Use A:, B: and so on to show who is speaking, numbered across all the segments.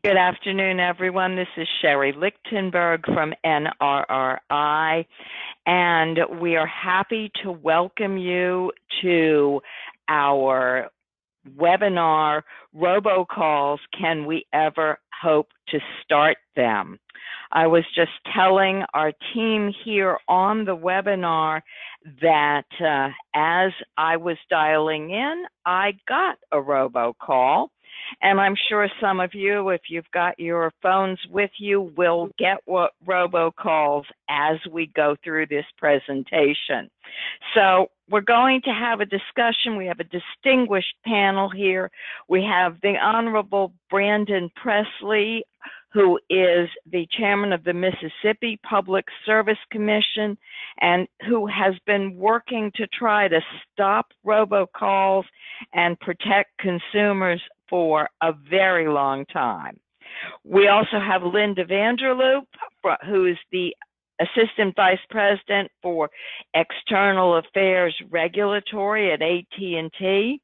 A: Good afternoon, everyone. This is Sherry Lichtenberg from NRRI, and we are happy to welcome you to our webinar, Robocalls, Can We Ever Hope to Start Them? I was just telling our team here on the webinar that as I was dialing in, I got a robocall. And I'm sure some of you, if you've got your phones with you, will get what robocalls as we go through this presentation. So we're going to have a discussion. We have a distinguished panel here. We have the Honorable Brandon Presley, who is the chairman of the Mississippi Public Service Commission and who has been working to try to stop robocalls and protect consumers for a very long time. We also have Linda Vandeloop, who is the Assistant Vice President for External Affairs Regulatory at AT&T.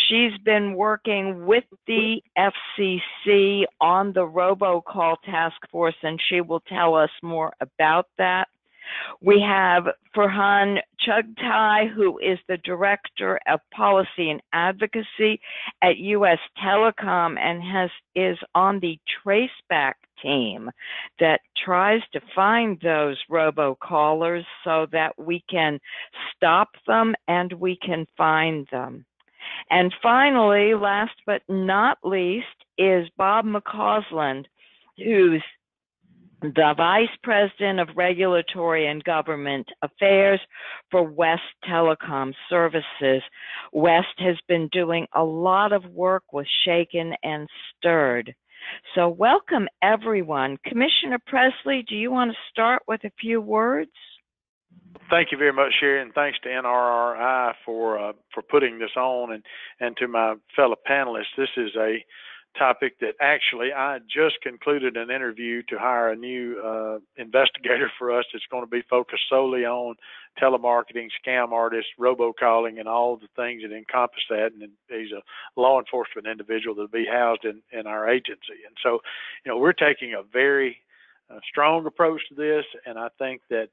A: She's been working with the FCC on the robocall task force, and she will tell us more about that. We have Farhan Chughtai, who is the Director of Policy and Advocacy at USTelecom and is on the traceback team that tries to find those robocallers so that we can stop them and we can find them. And finally, last but not least, is Bob McCausland, who's the Vice President of Regulatory and Government Affairs for West Telecom Services. West has been doing a lot of work with Shaken and Stirred. So welcome, everyone. Commissioner Presley, do you want to start with a few words?
B: Thank you very much, Sherry, and thanks to NRRI for putting this on, and to my fellow panelists. This is a topic that actually I just concluded an interview to hire a new investigator for us that's going to be focused solely on telemarketing, scam artists, robocalling, and all the things that encompass that. And he's a law enforcement individual that'll be housed in our agency. And so, we're taking a very strong approach to this, and I think that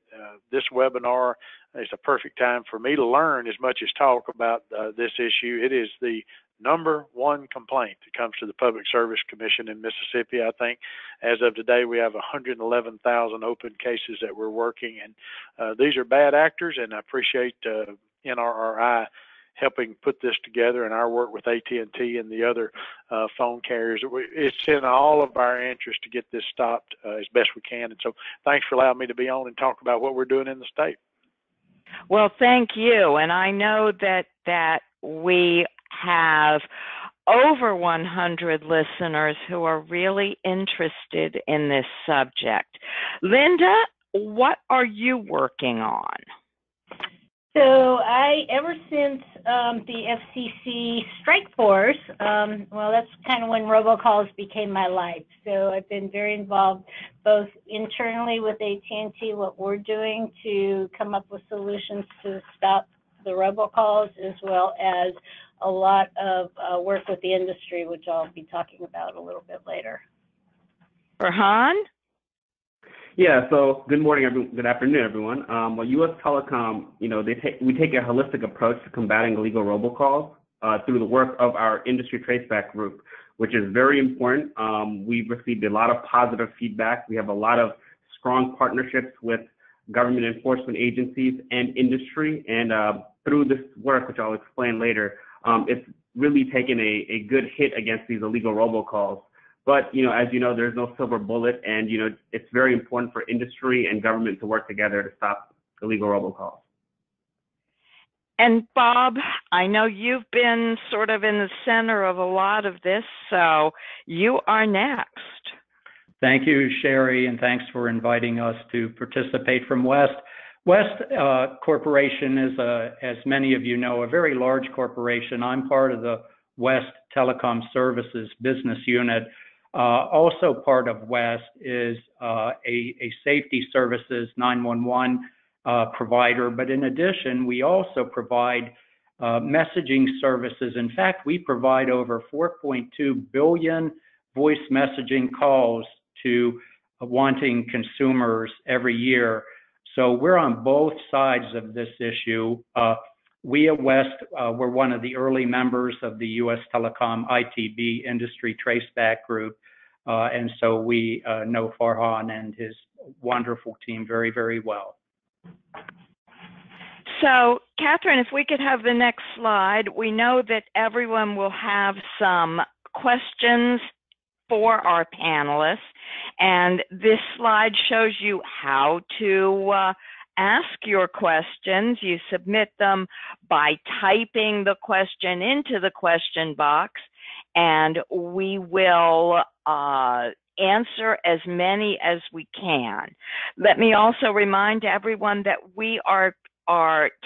B: this webinar is a perfect time for me to learn as much as talk about this issue. It is the number one complaint that comes to the Public Service Commission in Mississippi. I think as of today we have 111,000 open cases that we're working, and these are bad actors, and I appreciate NRRI helping put this together and our work with AT&T and the other phone carriers. It's in all of our interest to get this stopped as best we can. And so thanks for allowing me to be on and talk about what we're doing in the state.
A: Well, thank you. And I know that we have over 100 listeners who are really interested in this subject. Linda, what are you working on?
C: So ever since the FCC strike force, well, that's kind of when robocalls became my life. So I've been very involved both internally with AT&T, what we're doing to come up with solutions to stop the robocalls, as well as a lot of work with the industry, which I'll be talking about a little bit later.
A: Farhan?
D: Yeah, so good morning, good afternoon, everyone. Well, USTelecom, we take a holistic approach to combating illegal robocalls through the work of our industry traceback group, which is very important. We've received a lot of positive feedback. We have a lot of strong partnerships with government enforcement agencies and industry, and through this work, which I'll explain later, it's really taken a good hit against these illegal robocalls. But, as you know, there's no silver bullet, and, it's very important for industry and government to work together to stop illegal robocalls.
A: And Bob, I know you've been sort of in the center of a lot of this, so you are next.
E: Thank you, Sherry, and thanks for inviting us to participate from West. West Corporation is, as many of you know, a very large corporation. I'm part of the West Telecom Services business unit. Also part of West is a safety services 911 provider, but in addition, we also provide messaging services. In fact, we provide over 4.2 billion voice messaging calls to wanting consumers every year. So we're on both sides of this issue. We at West were one of the early members of the USTelecom ITB Industry Traceback Group. And so we know Farhan and his wonderful team very, very well.
A: So, Catherine, if we could have the next slide. We know that everyone will have some questions for our panelists, and this slide shows you how to ask your questions. You submit them by typing the question into the question box, and we will answer as many as we can. Let me also remind everyone that we are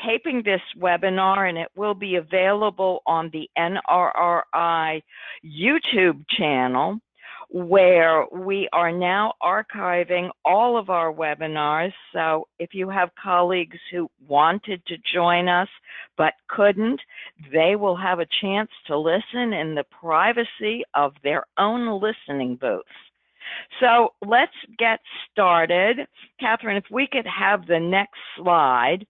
A: taping this webinar, and it will be available on the NRRI YouTube channel, where we are now archiving all of our webinars. So if you have colleagues who wanted to join us but couldn't, they will have a chance to listen in the privacy of their own listening booths. So let's get started. Catherine, if we could have the next slide.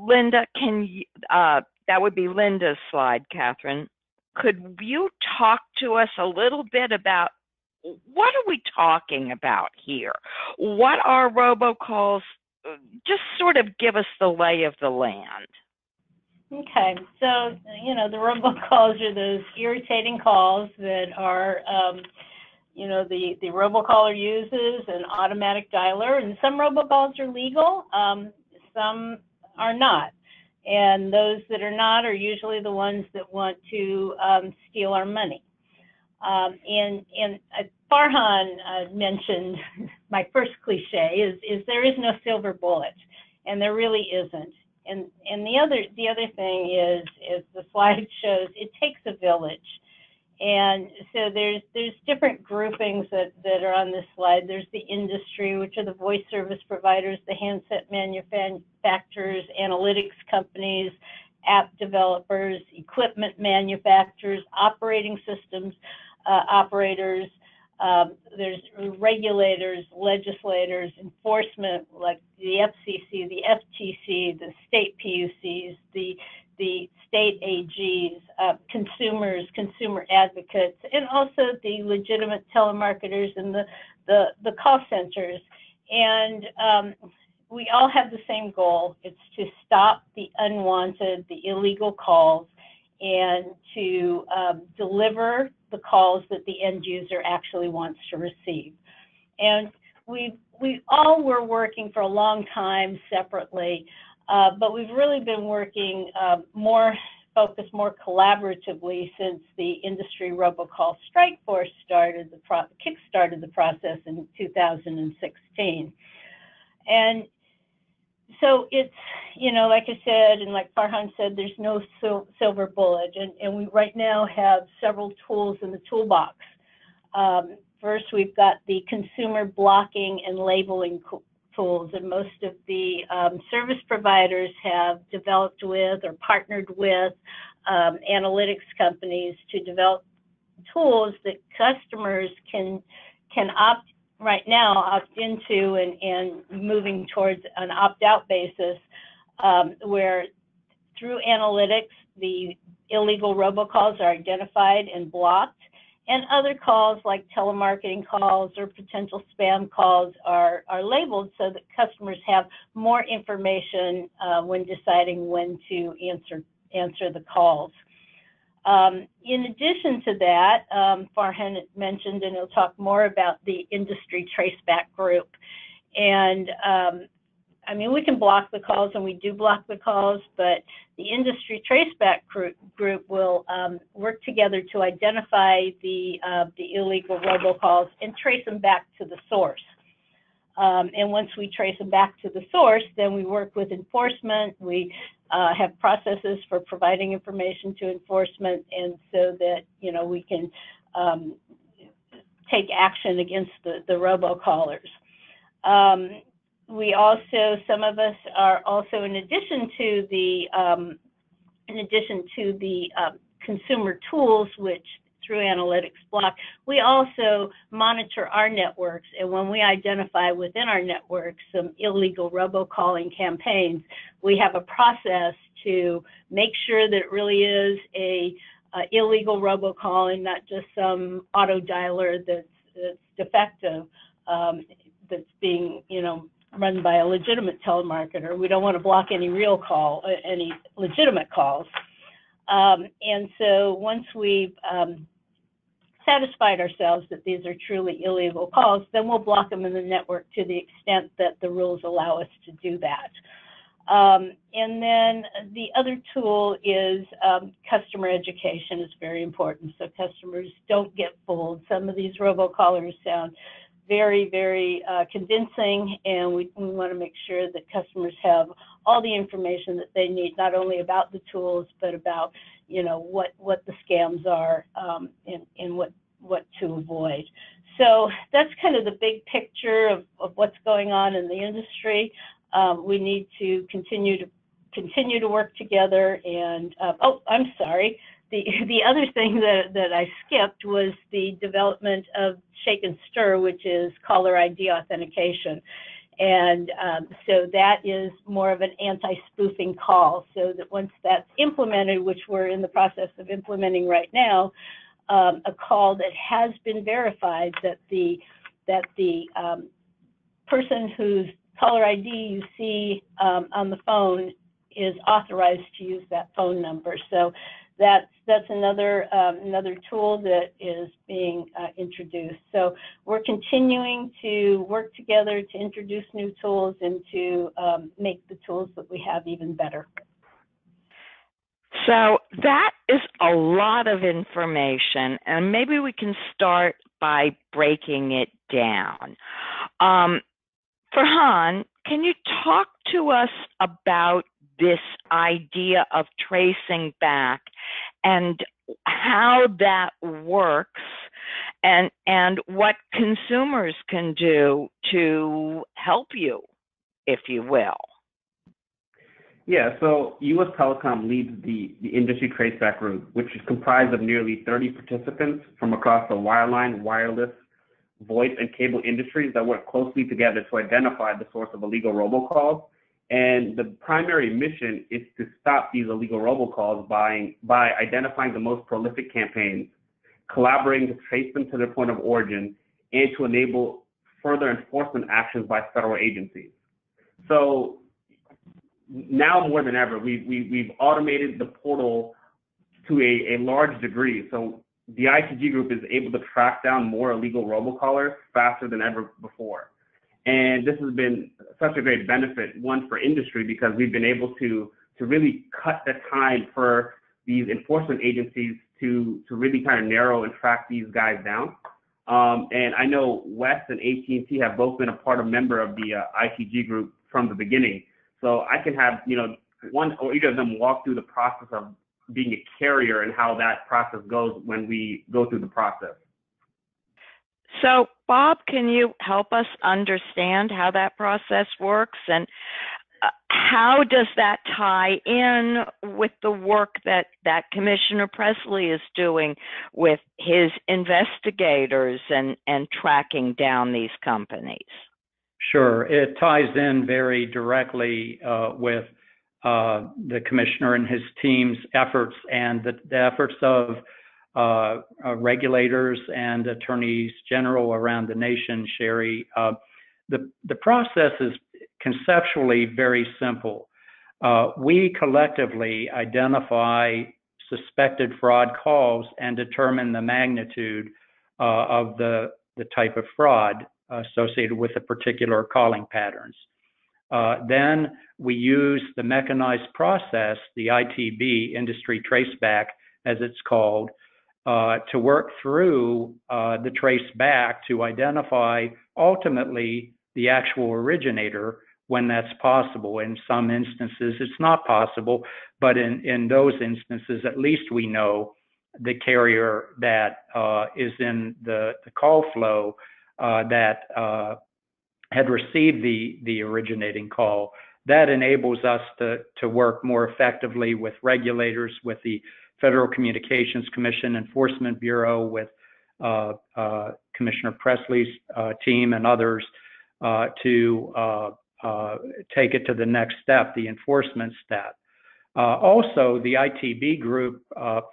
A: Linda, that would be Linda's slide, Catherine. Could you talk to us a little bit about what are we talking about here? What are robocalls? Just sort of give us the lay of the land.
C: Okay, so, the robocalls are those irritating calls that are, the robocaller uses an automatic dialer, and some robocalls are legal, some are not. And those that are not are usually the ones that want to steal our money. And Farhan mentioned my first cliche is there is no silver bullet, and there really isn't. And the other thing is the slide shows it takes a village. And so there's different groupings that are on this slide. There's the industry, which are the voice service providers, the handset manufacturers, analytics companies, app developers, equipment manufacturers, operating systems operators. There's regulators, legislators, enforcement, like the FCC, the FTC, the state PUCs, the state AGs, consumers, consumer advocates, and also the legitimate telemarketers and the call centers. And we all have the same goal. It's to stop the unwanted, the illegal calls, and to deliver the calls that the end user actually wants to receive. And we all were working for a long time separately, but we've really been working more collaboratively since the industry robocall strike force kick-started the process in 2016. And so it's, like I said, and like Farhan said, there's no silver bullet, and we right now have several tools in the toolbox. First, we've got the consumer blocking and labeling tools, and most of the service providers have developed with or partnered with analytics companies to develop tools that customers can opt into and moving towards an opt-out basis, where through analytics the illegal robocalls are identified and blocked, and other calls like telemarketing calls or potential spam calls are labeled so that customers have more information when deciding when to answer the calls. In addition to that, Farhan mentioned, and he'll talk more about the industry traceback group. And we can block the calls, and we do block the calls, but the industry traceback group will work together to identify the illegal robocalls and trace them back to the source. And once we trace them back to the source, then we work with enforcement. We have processes for providing information to enforcement, and so that we can take action against the robocallers. We also, some of us are also, in addition to the consumer tools, which through analytics block. We also monitor our networks, and when we identify within our network some illegal robocalling campaigns, we have a process to make sure that it really is a illegal robocalling, not just some auto dialer that's defective, that's being, run by a legitimate telemarketer. We don't want to block any any legitimate calls. And so once we've satisfied ourselves that these are truly illegal calls, then we'll block them in the network to the extent that the rules allow us to do that. And then the other tool is customer education is very important, so customers don't get fooled. Some of these robocallers sound very, very convincing, and we want to make sure that customers have all the information that they need, not only about the tools, but about, what the scams are and what to avoid. So that's kind of the big picture of what's going on in the industry. We need to continue to work together. And I'm sorry. The other thing that I skipped was the development of Shake and Stir, which is caller ID authentication. And so that is more of an anti-spoofing call, so that once that's implemented, which we're in the process of implementing right now, a call that has been verified that the person whose caller ID you see on the phone is authorized to use that phone number. So that's another tool that is being introduced. So we're continuing to work together to introduce new tools and to make the tools that we have even better.
A: So that is a lot of information, and maybe we can start by breaking it down. Farhan, can you talk to us about this idea of tracing back and how that works, and what consumers can do to help you, if you will?
D: Yeah, so USTelecom leads the industry traceback group, which is comprised of nearly 30 participants from across the wireline, wireless, voice, and cable industries that work closely together to identify the source of illegal robocalls. And the primary mission is to stop these illegal robocalls by identifying the most prolific campaigns, collaborating to trace them to their point of origin, and to enable further enforcement actions by federal agencies. So now more than ever, we've automated the portal to a large degree. So the ITG group is able to track down more illegal robocallers faster than ever before. And this has been such a great benefit, one, for industry, because we've been able to really cut the time for these enforcement agencies to really kind of narrow and track these guys down. And I know West and AT&T have both been a member of the ITG group from the beginning. So I can have, one or either of them walk through the process of being a carrier and how that process goes when we go through the process.
A: So, Bob, can you help us understand how that process works, and how does that tie in with the work that Commissioner Presley is doing with his investigators and tracking down these companies?
E: Sure. It ties in very directly with the commissioner and his team's efforts, and the efforts of regulators and attorneys general around the nation, Sherry. The process is conceptually very simple. We collectively identify suspected fraud calls and determine the magnitude of the type of fraud associated with the particular calling patterns. Then we use the mechanized process, the ITB, industry traceback, as it's called, to work through the traceback to identify ultimately the actual originator when that's possible. In some instances, it's not possible, but in those instances, at least we know the carrier that is in the call flow that had received the originating call. That enables us to work more effectively with regulators, with the Federal Communications Commission Enforcement Bureau with Commissioner Presley's team and others to take it to the next step, the enforcement step. Also, the ITB group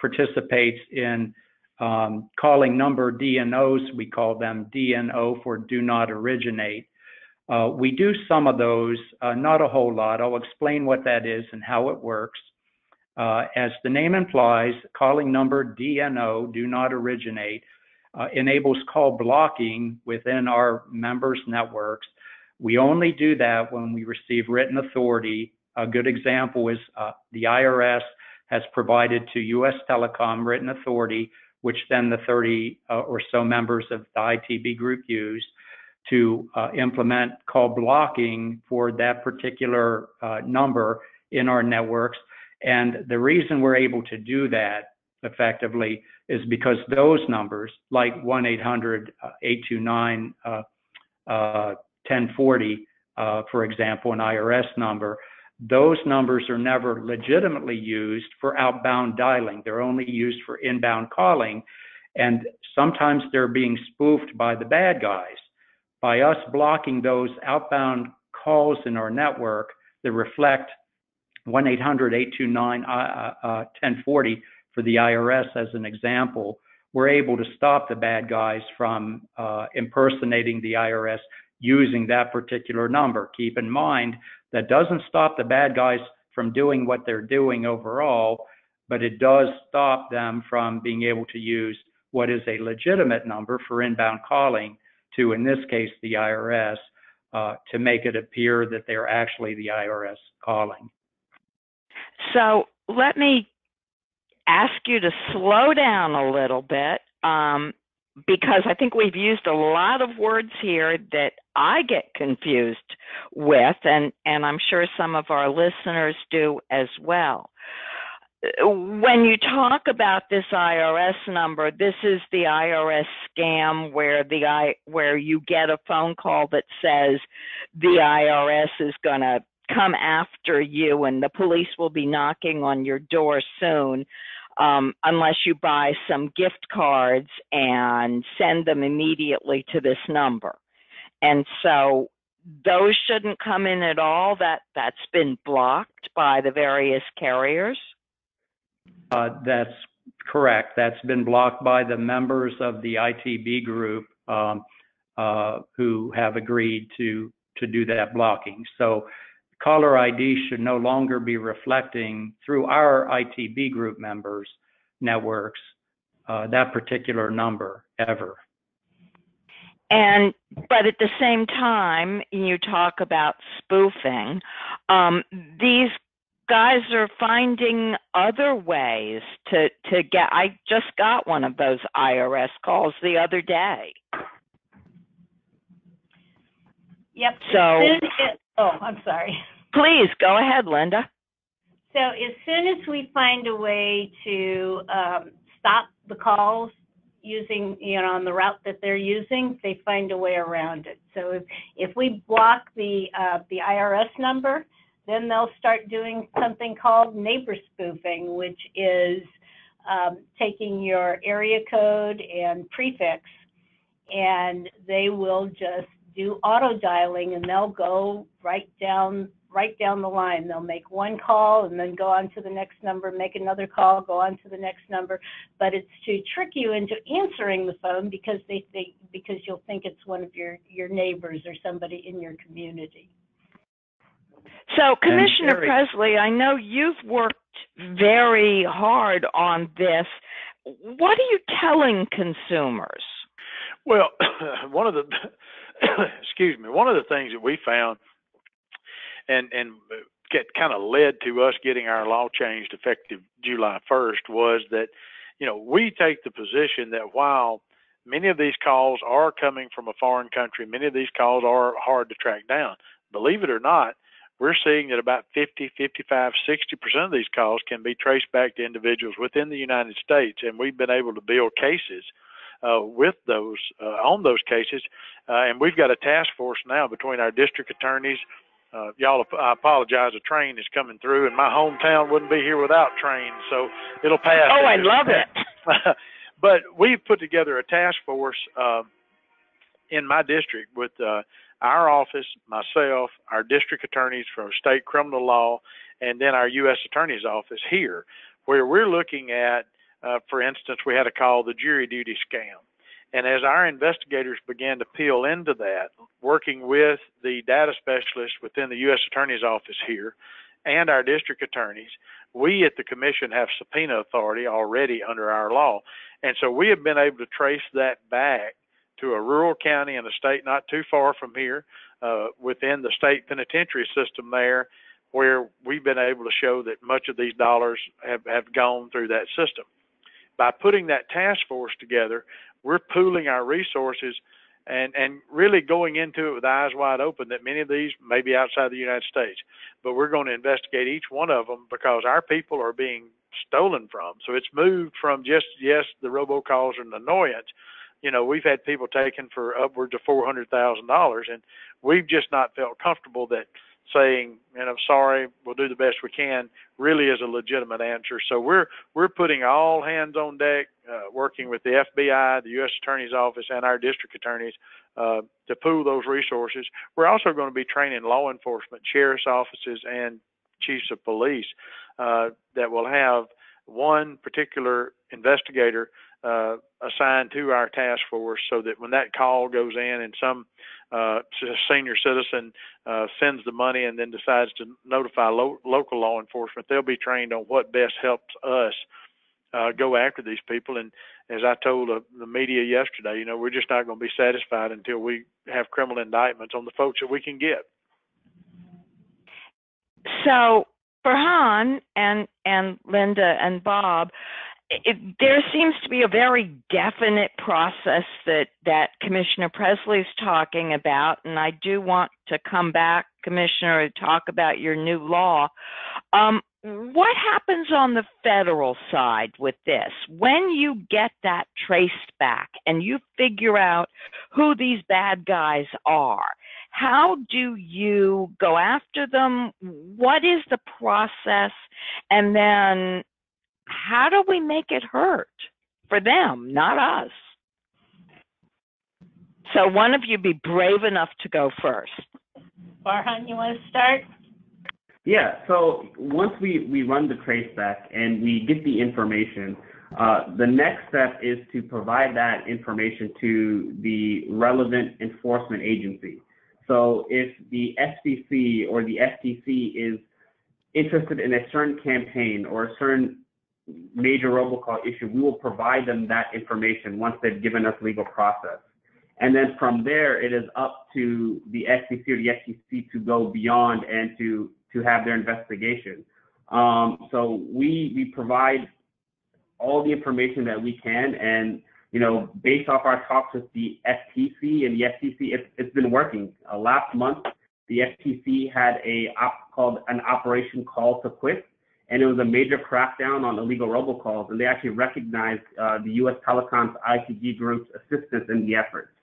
E: participates in calling number DNOs. We call them DNO for do not originate. We do some of those, not a whole lot. I'll explain what that is and how it works. As the name implies, calling number DNO, do not originate, enables call blocking within our members' networks. We only do that when we receive written authority. A good example is the IRS has provided to USTelecom written authority, which then the 30 or so members of the ITB group use to implement call blocking for that particular number in our networks. And the reason we're able to do that effectively is because those numbers, like 1-800-829-1040, for example, an IRS number, those numbers are never legitimately used for outbound dialing. They're only used for inbound calling. And sometimes they're being spoofed by the bad guys. By us blocking those outbound calls in our network that reflect 1-800-829-1040 for the IRS as an example, we're able to stop the bad guys from impersonating the IRS using that particular number. Keep in mind, that doesn't stop the bad guys from doing what they're doing overall, but it does stop them from being able to use what is a legitimate number for inbound calling to, in this case, the IRS, to make it appear that they're actually the IRS calling.
A: So let me ask you to slow down a little bit, because I think we've used a lot of words here that I get confused with, and I'm sure some of our listeners do as well. When you talk about this IRS number, this is the IRS scam where you get a phone call that says the IRS is going to come after you and the police will be knocking on your door soon, unless you buy some gift cards and send them immediately to this number. And so those shouldn't come in at all. That's been blocked by the various carriers.
E: That's correct. That's been blocked by the members of the ITB group who have agreed to do that blocking. So caller ID should no longer be reflecting through our ITB group members' networks that particular number ever.
A: But at the same time, you talk about spoofing. These guys are finding other ways to get. I just got one of those IRS calls the other day.
C: Yep.
A: So,
C: I'm sorry.
A: Please go ahead, Linda.
C: So as soon as we find a way to stop the calls using, on the route that they're using, they find a way around it. So if we block the IRS number, then they'll start doing something called neighbor spoofing, which is taking your area code and prefix, and they will just do auto dialing, and they'll go right down the line. They'll make one call and then go on to the next number, make another call, go on to the next number. But it's to trick you into answering the phone because because you'll think it's one of your neighbors or somebody in your community.
A: So, Commissioner Presley, I know you've worked very hard on this. What are you telling consumers?
B: Well, one of the things that we found and get kind of led to us getting our law changed effective July 1st was that, we take the position that while many of these calls are coming from a foreign country, many of these calls are hard to track down. Believe it or not, we're seeing that about 50, 55, 60% of these calls can be traced back to individuals within the United States, and we've been able to build cases with those on those cases, and we've got a task force now between our district attorneys y'all, I apologize, a train is coming through, and my hometown wouldn't be here without trains, so it'll pass.
A: Oh, I love it.
B: But we've put together a task force in my district with our office, myself, our district attorneys for state criminal law, and then our U.S. Attorney's Office here, where we're looking at, for instance, we had a call, the jury duty scam. And as our investigators began to peel into that, working with the data specialists within the U.S. Attorney's Office here and our district attorneys, we at the commission have subpoena authority already under our law. And so we have been able to trace that back to a rural county in a state not too far from here, within the state penitentiary system there, where we've been able to show that much of these dollars have gone through that system. By putting that task force together, we're pooling our resources and really going into it with eyes wide open that many of these may be outside the United States. But we're going to investigate each one of them because our people are being stolen from. So it's moved from just, yes, the robocalls are an annoyance. You know, we've had people taken for upwards of $400,000, and we've just not felt comfortable that saying, you know, sorry, we'll do the best we can, really is a legitimate answer. So we're putting all hands on deck, working with the FBI, the U.S. Attorney's Office, and our district attorneys to pool those resources. We're also going to be training law enforcement, sheriff's offices, and chiefs of police that will have one particular investigator assigned to our task force, so that when that call goes in and some senior citizen sends the money and then decides to notify local law enforcement, they'll be trained on what best helps us go after these people. And as I told the media yesterday, you know, we're just not going to be satisfied until we have criminal indictments on the folks that we can get.
A: So, Farhan and Linda and Bob, there seems to be a very definite process that Commissioner Presley is talking about, and I do want to come back, Commissioner, to talk about your new law. What happens on the federal side with this? When you get that traced back and you figure out who these bad guys are, how do you go after them? What is the process? And then how do we make it hurt for them, not us? So one of you be brave enough to go first.
C: Farhan, you want to start?
D: Yeah, so once we run the traceback and we get the information, the next step is to provide that information to the relevant enforcement agency. So if the FCC or the FTC is interested in a certain campaign or a certain major robocall issue, we will provide them that information once they've given us legal process. And then from there, it is up to the FCC or the FTC to go beyond and to have their investigation. So we provide all the information that we can, and you know, based off our talks with the FTC and the FTC, it's been working. Last month, the FTC had called an Operation Call to Quit, and it was a major crackdown on illegal robocalls, and they actually recognized the USTelecom's ITG group's assistance in the effort.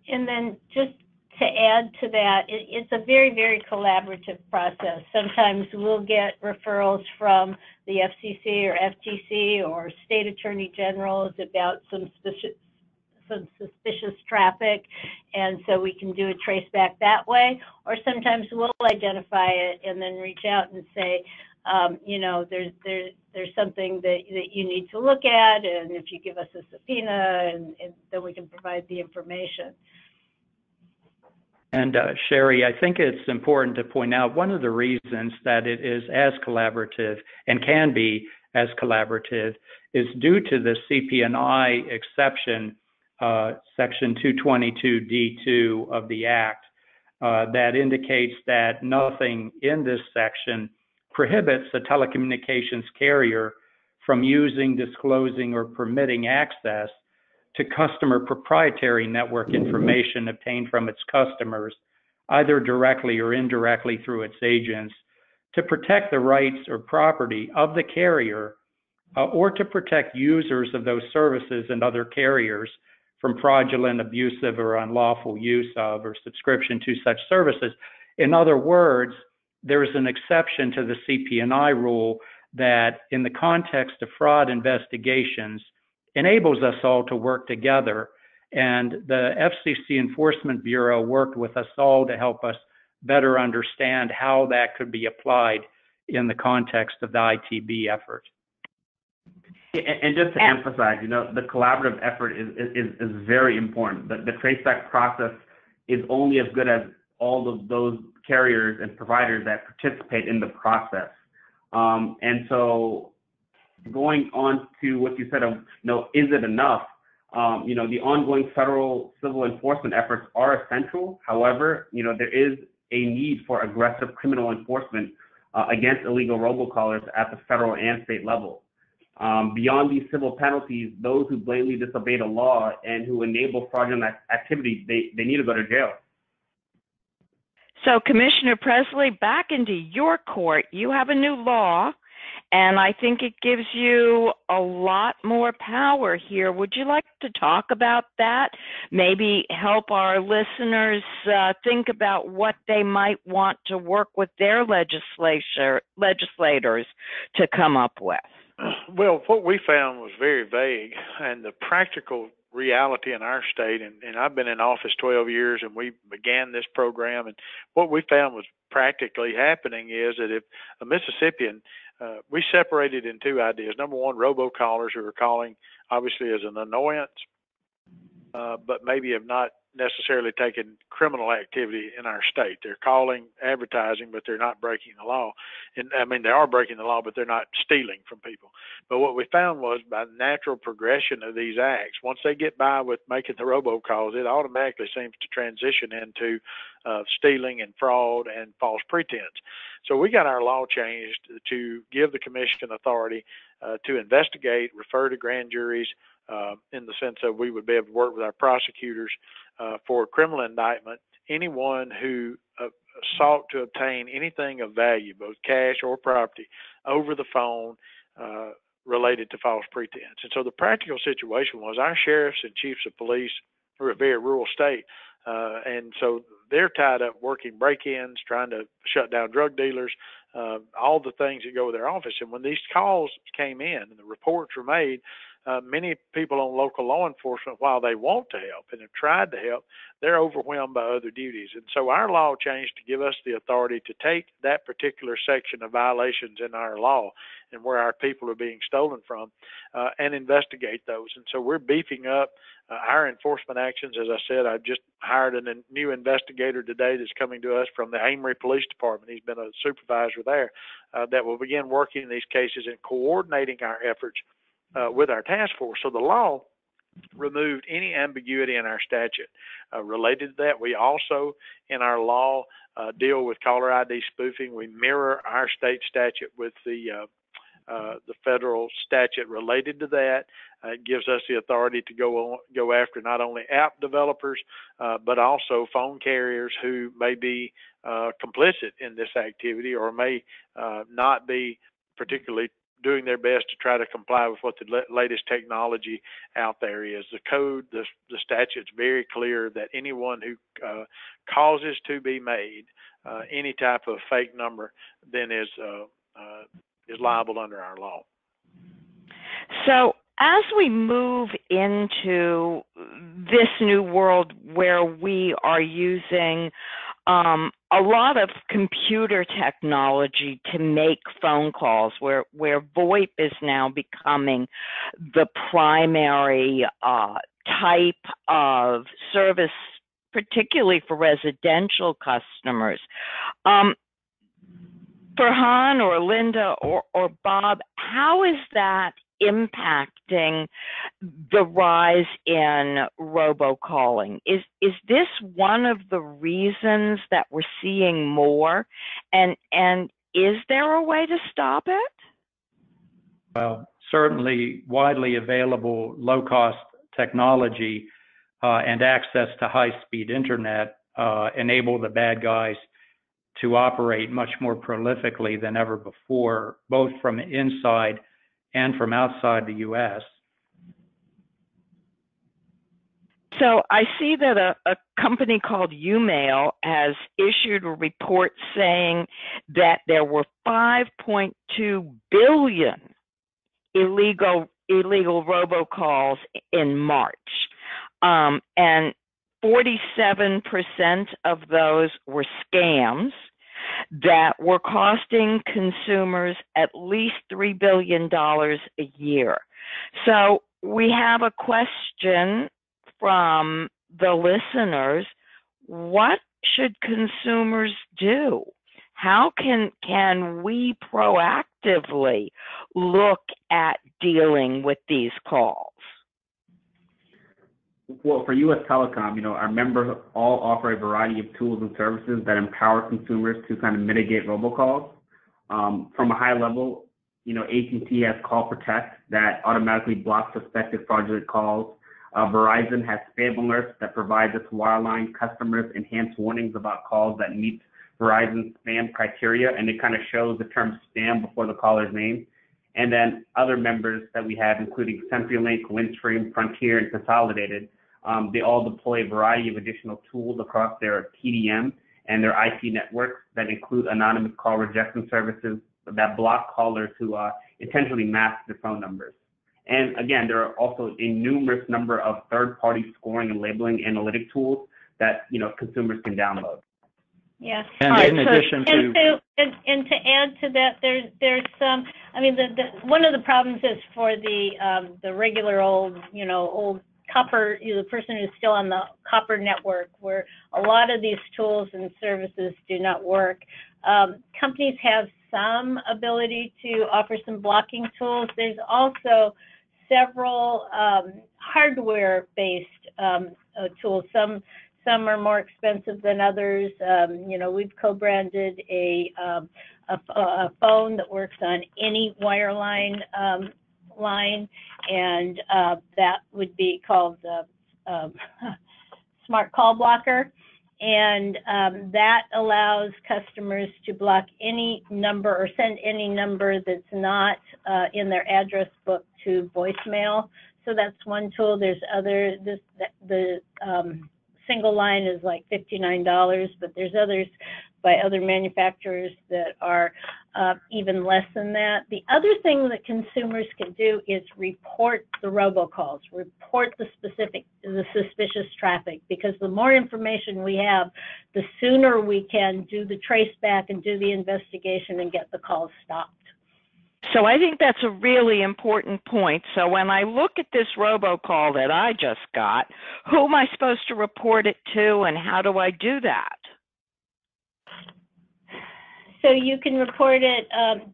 C: And then just to add to that, it's a very, very collaborative process. Sometimes we'll get referrals from the FCC or FTC or state attorney generals about some suspicious traffic, and so we can do a trace back that way. Or sometimes we'll identify it and then reach out and say, you know, there's something that you need to look at, and if you give us a subpoena, and then we can provide the information.
E: And Sherry, I think it's important to point out one of the reasons that it is as collaborative and can be as collaborative is due to the CP&I exception, Section 222D2 of the Act, that indicates that nothing in this section prohibits a telecommunications carrier from using, disclosing, or permitting access to customer proprietary network information obtained from its customers, either directly or indirectly through its agents, to protect the rights or property of the carrier or to protect users of those services and other carriers from fraudulent, abusive, or unlawful use of or subscription to such services. In other words, there is an exception to the CP&I rule that, in the context of fraud investigations, enables us all to work together. And the FCC Enforcement Bureau worked with us all to help us better understand how that could be applied in the context of the ITB effort.
D: And just to emphasize, the collaborative effort is very important. The traceback process is only as good as all of those carriers and providers that participate in the process. And so going on to what you said of, is it enough? The ongoing federal civil enforcement efforts are essential. However, there is a need for aggressive criminal enforcement against illegal robocallers at the federal and state level. Beyond these civil penalties, those who blatantly disobey the law and who enable fraudulent activity, they need to go to jail.
A: So, Commissioner Presley, back into your court, you have a new law, and I think it gives you a lot more power here. Would you like to talk about that? Maybe help our listeners think about what they might want to work with their legislators to come up with.
B: Well, what we found was very vague, and the practical reality in our state, and I've been in office 12 years, and we began this program, and what we found was practically happening is that if a Mississippian, we separated in two ideas. Number one, robocallers who are calling obviously as an annoyance, but maybe have not necessarily taken criminal activity in our state. They're calling, advertising, but they're not breaking the law. And I mean, they are breaking the law, but they're not stealing from people. But what we found was, by natural progression of these acts, once they get by with making the robocalls, it automatically seems to transition into stealing and fraud and false pretense. So we got our law changed to give the commission authority to investigate, refer to grand juries, in the sense that we would be able to work with our prosecutors for criminal indictment, anyone who sought to obtain anything of value, both cash or property, over the phone related to false pretense. And so the practical situation was, our sheriffs and chiefs of police are a very rural state, and so they're tied up working break-ins, trying to shut down drug dealers, all the things that go with their office. And when these calls came in and the reports were made, many people on local law enforcement, while they want to help and have tried to help, they're overwhelmed by other duties. And so our law changed to give us the authority to take that particular section of violations in our law and where our people are being stolen from and investigate those. And so we're beefing up our enforcement actions. As I said, I've just hired a new investigator today that's coming to us from the Amory Police Department. He's been a supervisor there that will begin working these cases and coordinating our efforts with our task force. So the law removed any ambiguity in our statute related to that. We also, in our law, deal with caller ID spoofing. We mirror our state statute with the federal statute related to that. It gives us the authority to go after not only app developers, but also phone carriers who may be complicit in this activity or may not be particularly doing their best to try to comply with what the latest technology out there is. The code, the statute's very clear that anyone who causes to be made any type of fake number then is liable under our law.
A: So as we move into this new world where we are using a lot of computer technology to make phone calls, where VoIP is now becoming the primary type of service, particularly for residential customers. Farhan or Linda or Bob, how is that impacting the rise in robocalling? Is this one of the reasons that we're seeing more? And is there a way to stop it?
E: Well, certainly widely available low-cost technology and access to high-speed internet enable the bad guys to operate much more prolifically than ever before, both from inside and from outside the U.S.
A: So I see that a company called Umail has issued a report saying that there were 5.2 billion illegal robocalls in March, and 47% of those were scams that were costing consumers at least $3 billion a year. So we have a question from the listeners. What should consumers do? How can we proactively look at dealing with these calls?
D: Well, for USTelecom, our members all offer a variety of tools and services that empower consumers to kind of mitigate robocalls. From a high level, AT&T has Call Protect that automatically blocks suspected fraudulent calls. Verizon has spam alerts that provides its wireline customers enhanced warnings about calls that meet Verizon's spam criteria, and it kind of shows the term spam before the caller's name. And then other members that we have, including CenturyLink, Windstream, Frontier, and Consolidated, they all deploy a variety of additional tools across their TDM and their IP networks that include anonymous call rejection services that block callers who intentionally mask their phone numbers. And again, there are also a numerous number of third-party scoring and labeling analytic tools that consumers can download.
C: Yeah.
E: And
C: right,
E: in addition to
C: add to that, there's some. I mean, one of the problems is for the regular old copper, the person who's still on the copper network, where a lot of these tools and services do not work. Companies have some ability to offer some blocking tools. There's also several hardware-based tools. Some are more expensive than others. We've co-branded a phone that works on any wireline line, and that would be called the Smart Call Blocker. And that allows customers to block any number or send any number that's not in their address book to voicemail. So that's one tool. There's other, the single line is like $59, but there's others by other manufacturers that are even less than that. The other thing that consumers can do is report the robocalls, report the suspicious traffic, because the more information we have, the sooner we can do the trace back and do the investigation and get the calls stopped.
A: So I think that's a really important point. So when I look at this robocall that I just got, who am I supposed to report it to, and how do I do that?
C: So you can report it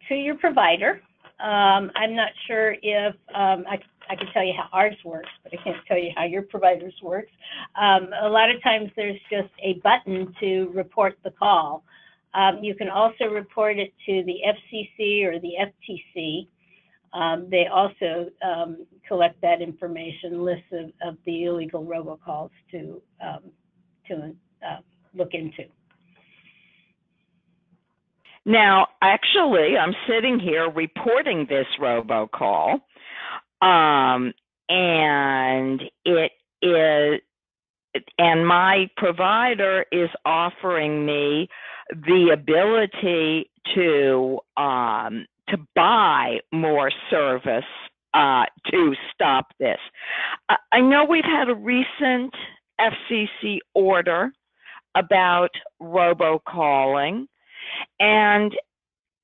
C: to your provider. I'm not sure if I can tell you how ours works, but I can't tell you how your provider's works. A lot of times there's just a button to report the call. You can also report it to the FCC or the FTC. They also collect that information, lists of the illegal robocalls to look into.
A: Now, actually, I'm sitting here reporting this robocall, and it is, and my provider is offering me the ability to buy more service to stop this. I know we've had a recent FCC order about robocalling, and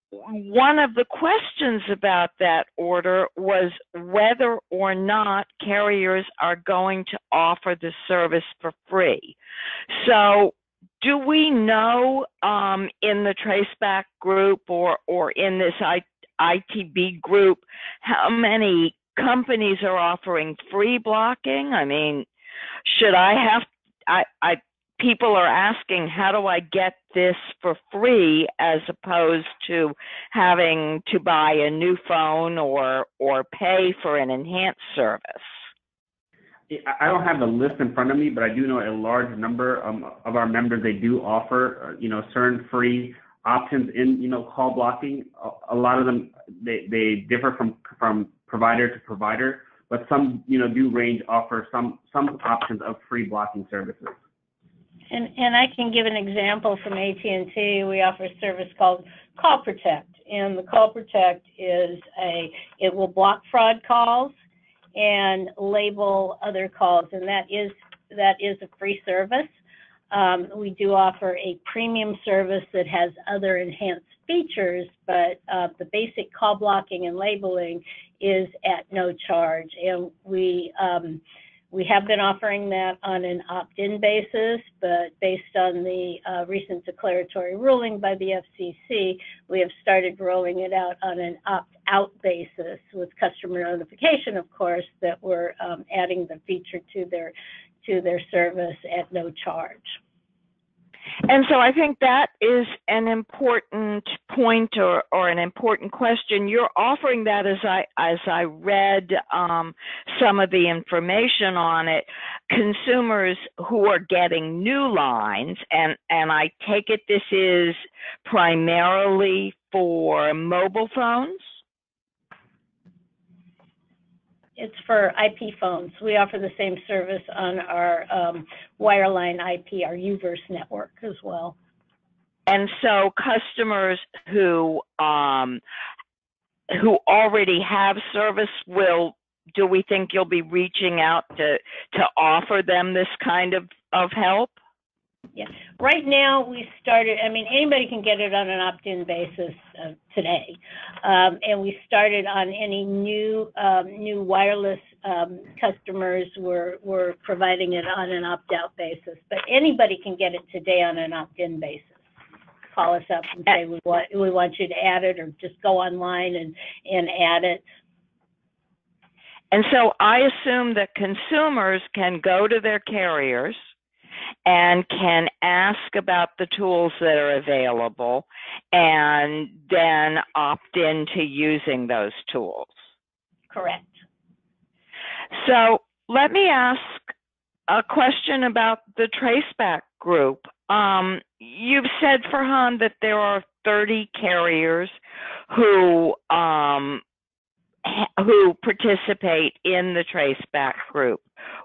A: one of the questions about that order was whether or not carriers are going to offer the service for free. So do we know in the Traceback group or in this ITB group how many companies are offering free blocking? I mean, should I have, people are asking, how do I get this for free as opposed to having to buy a new phone or pay for an enhanced service?
D: I don't have the list in front of me, but I do know a large number of our members, they do offer, certain free options in, call blocking. A lot of them, they differ from provider to provider, but some, do offer some options of free blocking services.
C: And I can give an example from AT&T. We offer a service called Call Protect, and the Call Protect is it will block fraud calls and label other calls, and that is a free service. We do offer a premium service that has other enhanced features, but the basic call blocking and labeling is at no charge, and we have been offering that on an opt-in basis, but based on the recent declaratory ruling by the FCC, we have started rolling it out on an opt-out basis with customer notification, of course, that we're adding the feature to their service at no charge.
A: And so I think that is an important point or an important question. You're offering that, as I read some of the information on it, consumers who are getting new lines, and I take it this is primarily for mobile phones?
C: It's for IP phones. We offer the same service on our wireline IP, our UVerse network as well.
A: And so customers who already have service do we think you'll be reaching out to offer them this kind of help?
C: Yeah. Right now, we started, anybody can get it on an opt-in basis today. And we started on any new wireless customers, we're providing it on an opt-out basis. But anybody can get it today on an opt-in basis. Call us up and say, we want you to add it, or just go online and add it.
A: And so I assume that consumers can go to their carriers and can ask about the tools that are available and then opt into using those tools.
C: Correct.
A: So let me ask a question about the Traceback group. You've said, Farhan, that there are 30 carriers who participate in the Traceback group.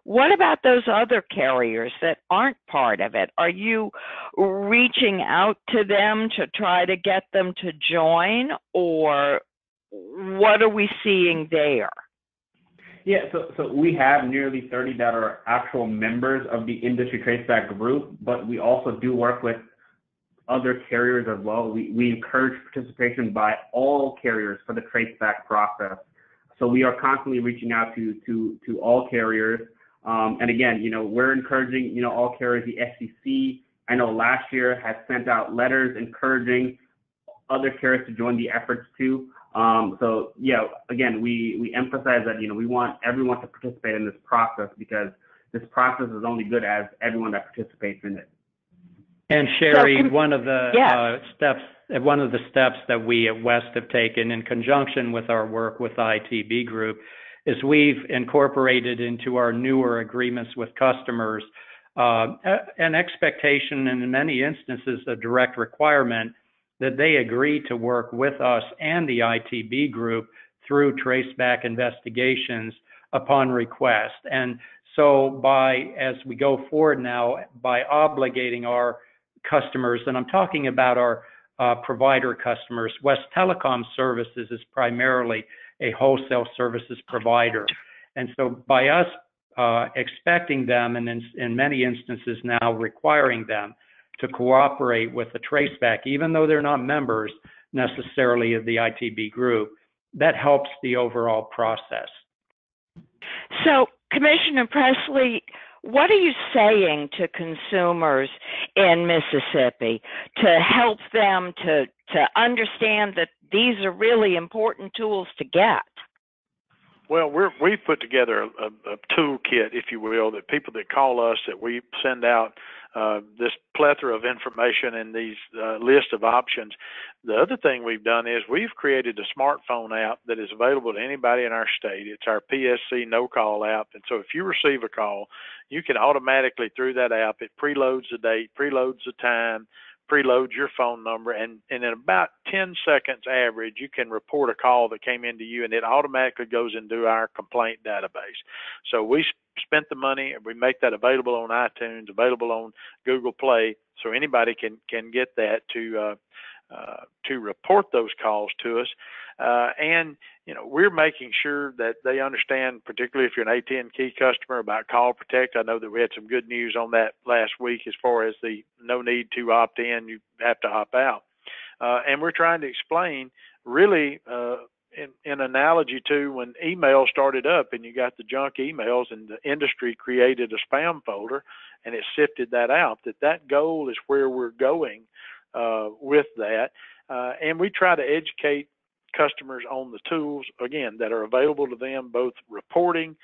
A: What about those other carriers that aren't part of it? Are you reaching out to them to try to get them to join, or what are we seeing there?
D: Yeah, so we have nearly 30 that are actual members of the industry Traceback group, but we also do work with other carriers as well. We encourage participation by all carriers for the Traceback process. So we are constantly reaching out to all carriers. And again, we're encouraging, all carriers. The FCC, I know last year, has sent out letters encouraging other carriers to join the efforts too. So yeah, again, we emphasize that, we want everyone to participate in this process, because this process is only good as everyone that participates in it.
E: And Sherry, one of the steps that we at West have taken in conjunction with our work with the ITB group is we've incorporated into our newer agreements with customers an expectation, and in many instances a direct requirement, that they agree to work with us and the ITB group through traceback investigations upon request. And so as we go forward now, by obligating our customers, and I'm talking about our provider customers, USTelecom Services is primarily a wholesale services provider. And so by us expecting them, and in many instances now requiring them to cooperate with the traceback, even though they're not members necessarily of the ITB group, that helps the overall process.
A: So, Commissioner Presley, what are you saying to consumers in Mississippi to help them to understand that these are really important tools to get?
B: Well, we've put together a toolkit, if you will, that people that call us, that we send out this plethora of information and these list of options. The other thing we've done is we've created a smartphone app that is available to anybody in our state. It's our PSC no-call app. And so if you receive a call, you can automatically, through that app, it preloads the date, preloads the time, preloads your phone number, and in about 10 seconds average, you can report a call that came into you, and it automatically goes into our complaint database. So we spent the money, and we make that available on iTunes, available on Google Play, so anybody can get that to report those calls to us. And we're making sure that they understand, particularly if you're an AT&T customer, about Call Protect. I know that we had some good news on that last week as far as the no need to opt in, you have to opt out. And we're trying to explain, really, in analogy to when email started up and you got the junk emails and the industry created a spam folder and it sifted that out, that goal is where we're going with that. And we try to educate customers on the tools, again, that are available to them, both reporting,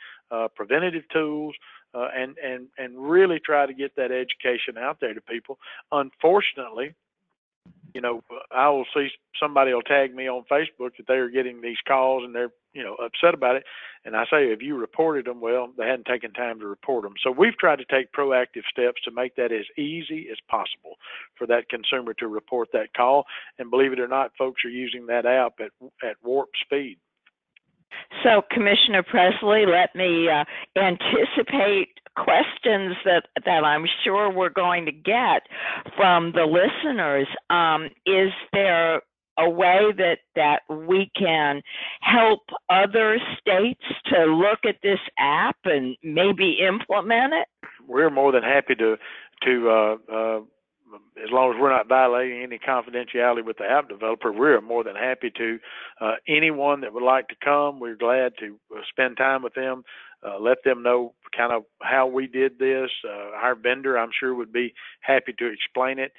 B: preventative tools, and really try to get that education out there to people. Unfortunately, I will see somebody will tag me on Facebook that they are getting these calls and they're, upset about it. And I say, have you reported them? Well, they hadn't taken time to report them. So we've tried to take proactive steps to make that as easy as possible for that consumer to report that call. And believe it or not, folks are using that app at warp speed.
A: So, Commissioner Presley, let me anticipate questions that I'm sure we're going to get from the listeners. Is there a way that we can help other states to look at this app and maybe implement it?
B: We're more than happy to as long as we're not violating any confidentiality with the app developer, we're more than happy to. Anyone that would like to come, we're glad to spend time with them, let them know kind of how we did this. Our vendor, I'm sure, would be happy to explain it.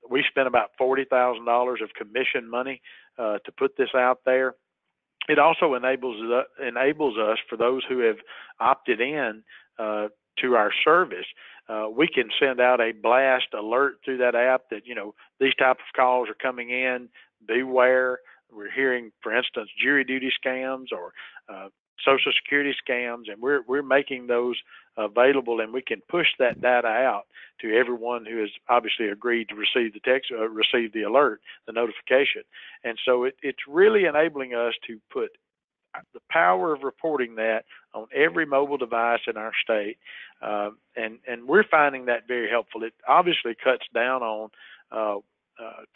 B: We spent about $40,000 of commission money to put this out there. It also enables us, for those who have opted in to our service, we can send out a blast alert through that app that, these type of calls are coming in, beware. We're hearing, for instance, jury duty scams or Social Security scams, and we're making those available, and we can push that data out to everyone who has obviously agreed to receive the text, receive the alert, the notification. And so it's really enabling us to put the power of reporting that on every mobile device in our state, and we're finding that very helpful. It obviously cuts down on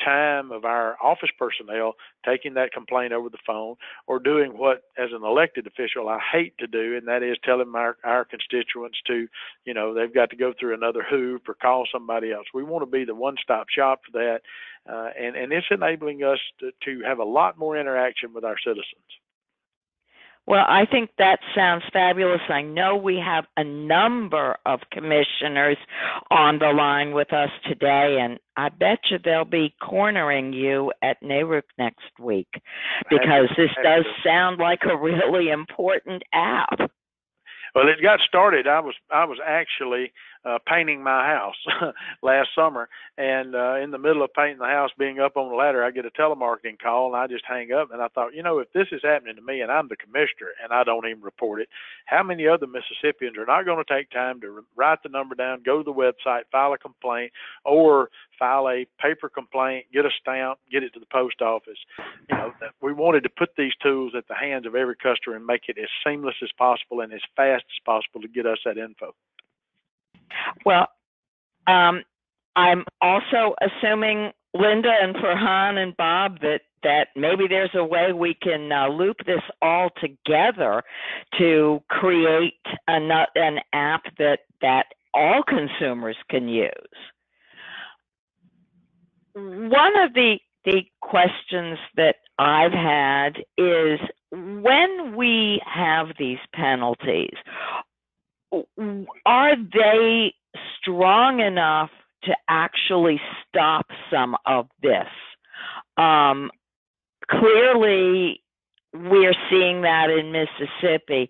B: time of our office personnel taking that complaint over the phone or doing what, as an elected official, I hate to do, and that is telling our constituents to, they've got to go through another hoop or call somebody else. We want to be the one-stop shop for that, and it's enabling us to have a lot more interaction with our citizens.
A: Well, I think that sounds fabulous. I know we have a number of commissioners on the line with us today, and I bet you they'll be cornering you at NARUC next week because this does sound like a really important app.
B: Well, it got started. I was actually painting my house last summer, and in the middle of painting the house, being up on the ladder, I get a telemarketing call, and I just hang up. And I thought, if this is happening to me, and I'm the commissioner, and I don't even report it, how many other Mississippians are not going to take time to write the number down, go to the website, file a complaint, or file a paper complaint, get a stamp, get it to the post office? We wanted to put these tools at the hands of every customer and make it as seamless as possible and as fast as possible to get us that info.
A: Well, I'm also assuming, Linda and Farhan and Bob, that maybe there's a way we can loop this all together to create an app that all consumers can use. One of the questions that I've had is, when we have these penalties, are they strong enough to actually stop some of this? Clearly, we're seeing that in Mississippi.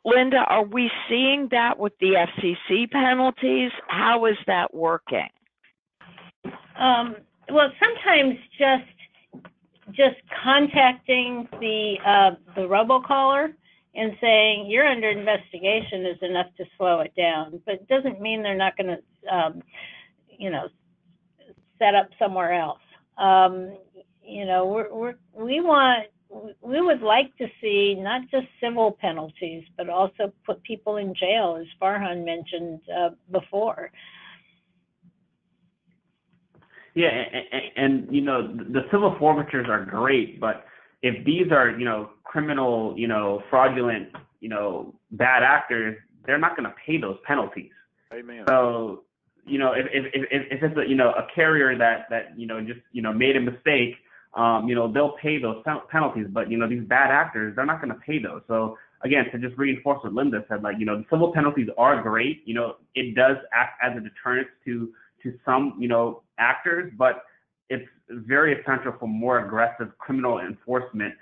A: Linda, are we seeing that with the FCC penalties? How is that working?
C: Well, sometimes just contacting the robocaller and saying you're under investigation is enough to slow it down, but it doesn't mean they're not going to, set up somewhere else. You know, we would like to see not just civil penalties, but also put people in jail, as Farhan mentioned before.
D: Yeah, and you know, the civil forfeitures are great, but if these are, you know, criminal, you know, fraudulent, you know, bad actors, they're not going to pay those penalties.
B: Amen.
D: So, you know, if it's a, you know, a carrier that you know, just, you know, made a mistake, you know, they'll pay those penalties, but, you know, these bad actors, they're not going to pay those. So again, to just reinforce what Linda said, like, you know, the civil penalties are great. You know, it does act as a deterrent to some, you know, actors, but it's very essential for more aggressive criminal enforcement,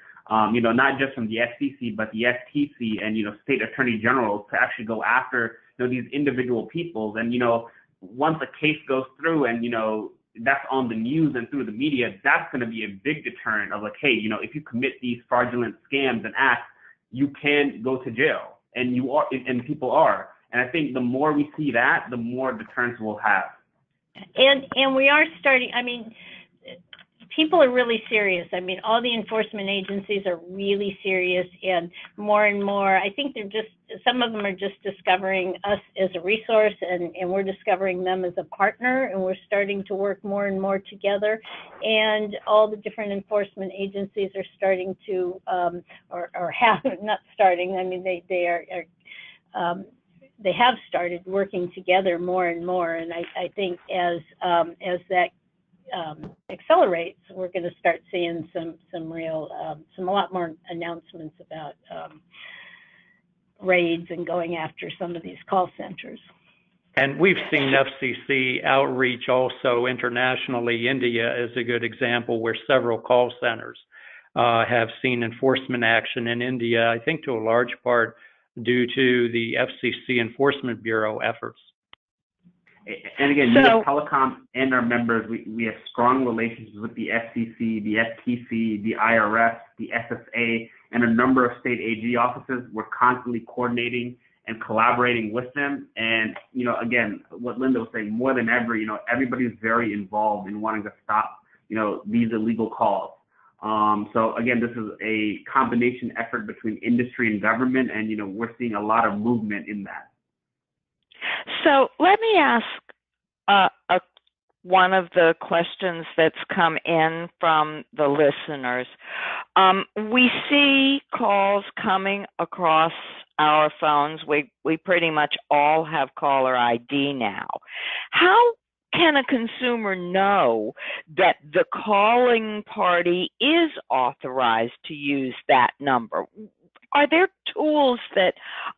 D: you know, not just from the FCC, but the FTC and, you know, state attorney generals to actually go after, you know, these individual peoples. And, you know, once a case goes through and, you know, that's on the news and through the media, that's going to be a big deterrent of like, hey, you know, if you commit these fraudulent scams and acts, you can go to jail, and you are, and people are. And I think the more we see that, the more deterrence we'll have.
C: And we are starting, I mean, people are really serious. I mean, all the enforcement agencies are really serious, and more, I think they're just, some of them are just discovering us as a resource, and we're discovering them as a partner, and we're starting to work more and more together. And all the different enforcement agencies are starting to, or have, not starting, I mean, they have started working together more and more. And I think as that accelerates, we're going to start seeing a lot more announcements about raids and going after some of these call centers.
E: And we've seen FCC outreach also internationally. India is a good example where several call centers have seen enforcement action in India, I think to a large part due to the FCC Enforcement Bureau efforts.
D: And again, USTelecom and our members, we have strong relationships with the FCC, the FTC, the IRS, the SSA, and a number of state AG offices. We're constantly coordinating and collaborating with them. And, you know, again, what Linda was saying, more than ever, you know, everybody's very involved in wanting to stop, you know, these illegal calls. So again, this is a combination effort between industry and government, and, you know, we're seeing a lot of movement in that.
A: So let me ask one of the questions that's come in from the listeners. We see calls coming across our phones. We pretty much all have caller ID now. How can a consumer know that the calling party is authorized to use that number? Are there tools that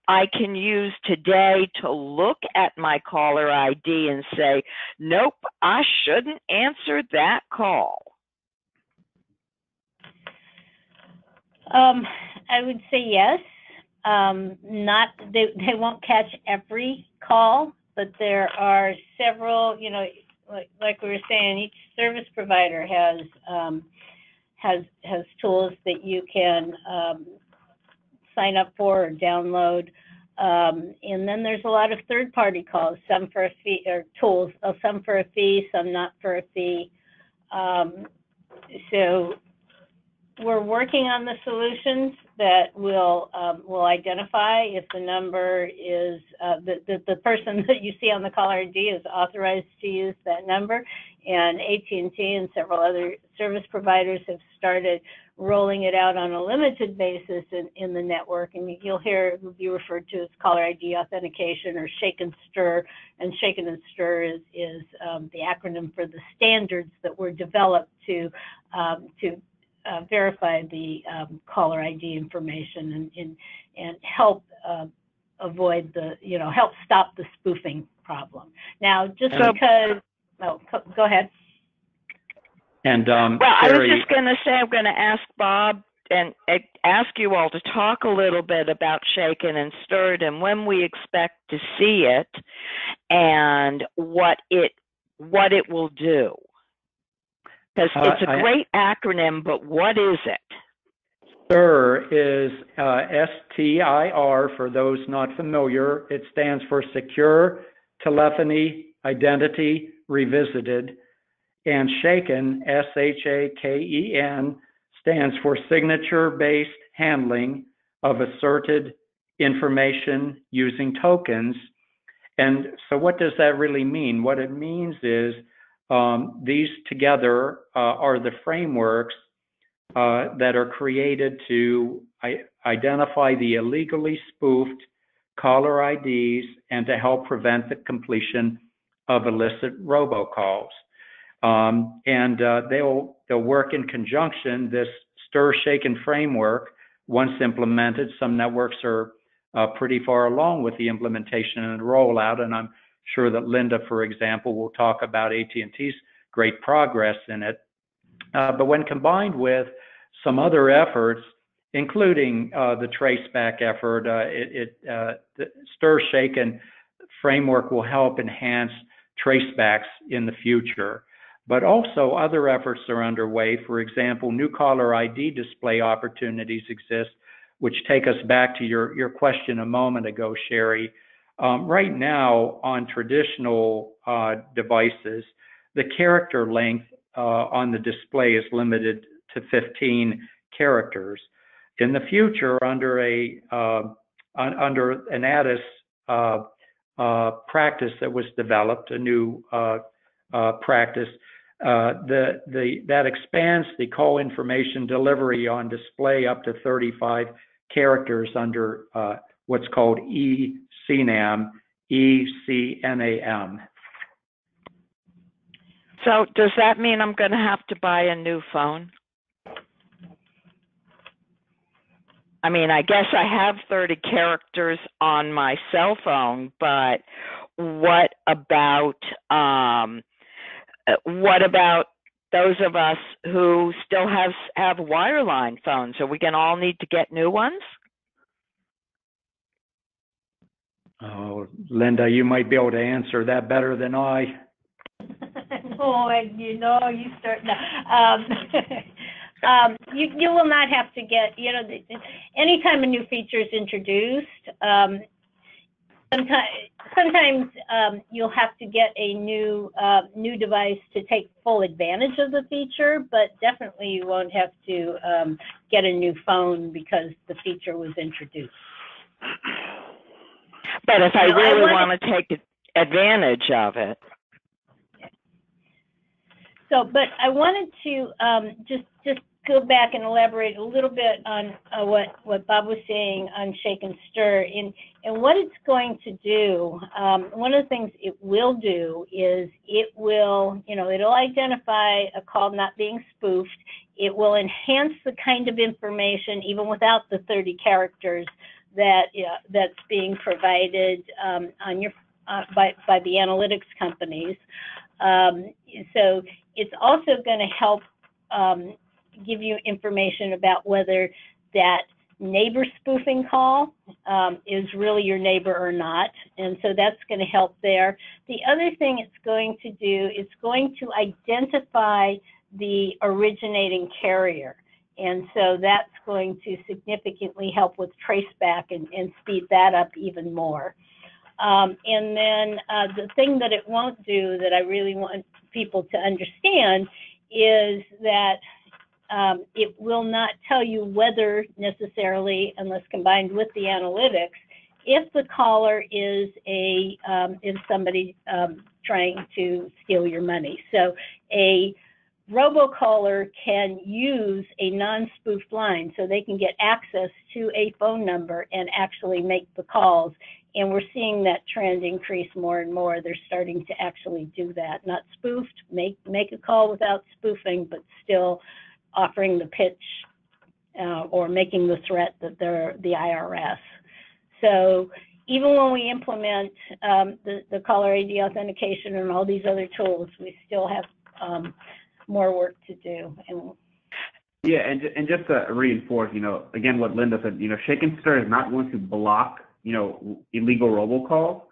A: I can use today to look at my caller ID and say, nope, I shouldn't answer that call?
C: I would say yes. They won't catch every call, but there are several, you know, like we were saying, each service provider has tools that you can sign up for or download. And then there's a lot of third-party calls, some for a fee, or tools, some for a fee, some not for a fee. So we're working on the solutions that will identify if the number is, the person that you see on the caller ID is authorized to use that number. And AT&T and several other service providers have started rolling it out on a limited basis in the network. And you'll hear it will be referred to as caller ID authentication or shake and stir. And shake and stir is the acronym for the standards that were developed to verify the caller ID information and help avoid help stop the spoofing problem. Now, just because, go ahead.
E: And
A: well, I was just going to say, I'm going to ask Bob and ask you all to talk a little bit about shaken and stirred and when we expect to see it and what it will do. Because it's a great acronym, but what is it?
E: STIR is STIR for those not familiar. It stands for Secure Telephony Identity Revisited. And SHAKEN, S-H-A-K-E-N, stands for Signature-Based Handling of Asserted Information Using Tokens. And so what does that really mean? What it means is these together are the frameworks that are created to identify the illegally spoofed caller IDs and to help prevent the completion of illicit robocalls. And they'll work in conjunction. This STIR/SHAKEN framework, once implemented, some networks are pretty far along with the implementation and rollout, and I'm sure that Linda, for example, will talk about AT&T's great progress in it. But when combined with some other efforts, including the traceback effort, the STIR/SHAKEN framework will help enhance tracebacks in the future. But also other efforts are underway. For example, new caller ID display opportunities exist, which take us back to your question a moment ago, Sherry. Right now, on traditional devices, the character length on the display is limited to 15 characters. In the future, under an ATIS practice that was developed, a new practice, that expands the call information delivery on display up to 35 characters under what's called ECNAM, E-C-N-A-M.
A: So does that mean I'm going to have to buy a new phone? I mean, I guess I have 30 characters on my cell phone, but what about those of us who still have wireline phones? Are we going to all need to get new ones?
E: Oh, Linda, you might be able to answer that better than I.
C: No, you start now. You will not have to get, anytime a new feature is introduced, sometimes you'll have to get a new device to take full advantage of the feature, but definitely you won't have to get a new phone because the feature was introduced.
A: But if I really want to take advantage of it.
C: So, but I wanted to just go back and elaborate a little bit on what Bob was saying on Shake and Stir and what it's going to do. One of the things it will do is it will, it'll identify a call not being spoofed. It will enhance the kind of information, even without the 30 characters that's being provided on your by the analytics companies. So it's also going to help give you information about whether that neighbor spoofing call is really your neighbor or not. And so that's going to help there. The other thing it's going to do is going to identify the originating carrier. And so that's going to significantly help with traceback and speed that up even more. And then the thing that it won't do that I really want people to understand is that it will not tell you whether necessarily, unless combined with the analytics, if the caller is somebody trying to steal your money. So a robocaller can use a non-spoofed line, so they can get access to a phone number and actually make the calls. And we're seeing that trend increase more and more. They're starting to actually do that. Not spoofed, make a call without spoofing, but still offering the pitch or making the threat that they're the IRS. So even when we implement the caller ID authentication and all these other tools, we still have more work to do.
D: Yeah, and just to reinforce, again, what Linda said, Shake and Stir is not going to block, illegal robocalls,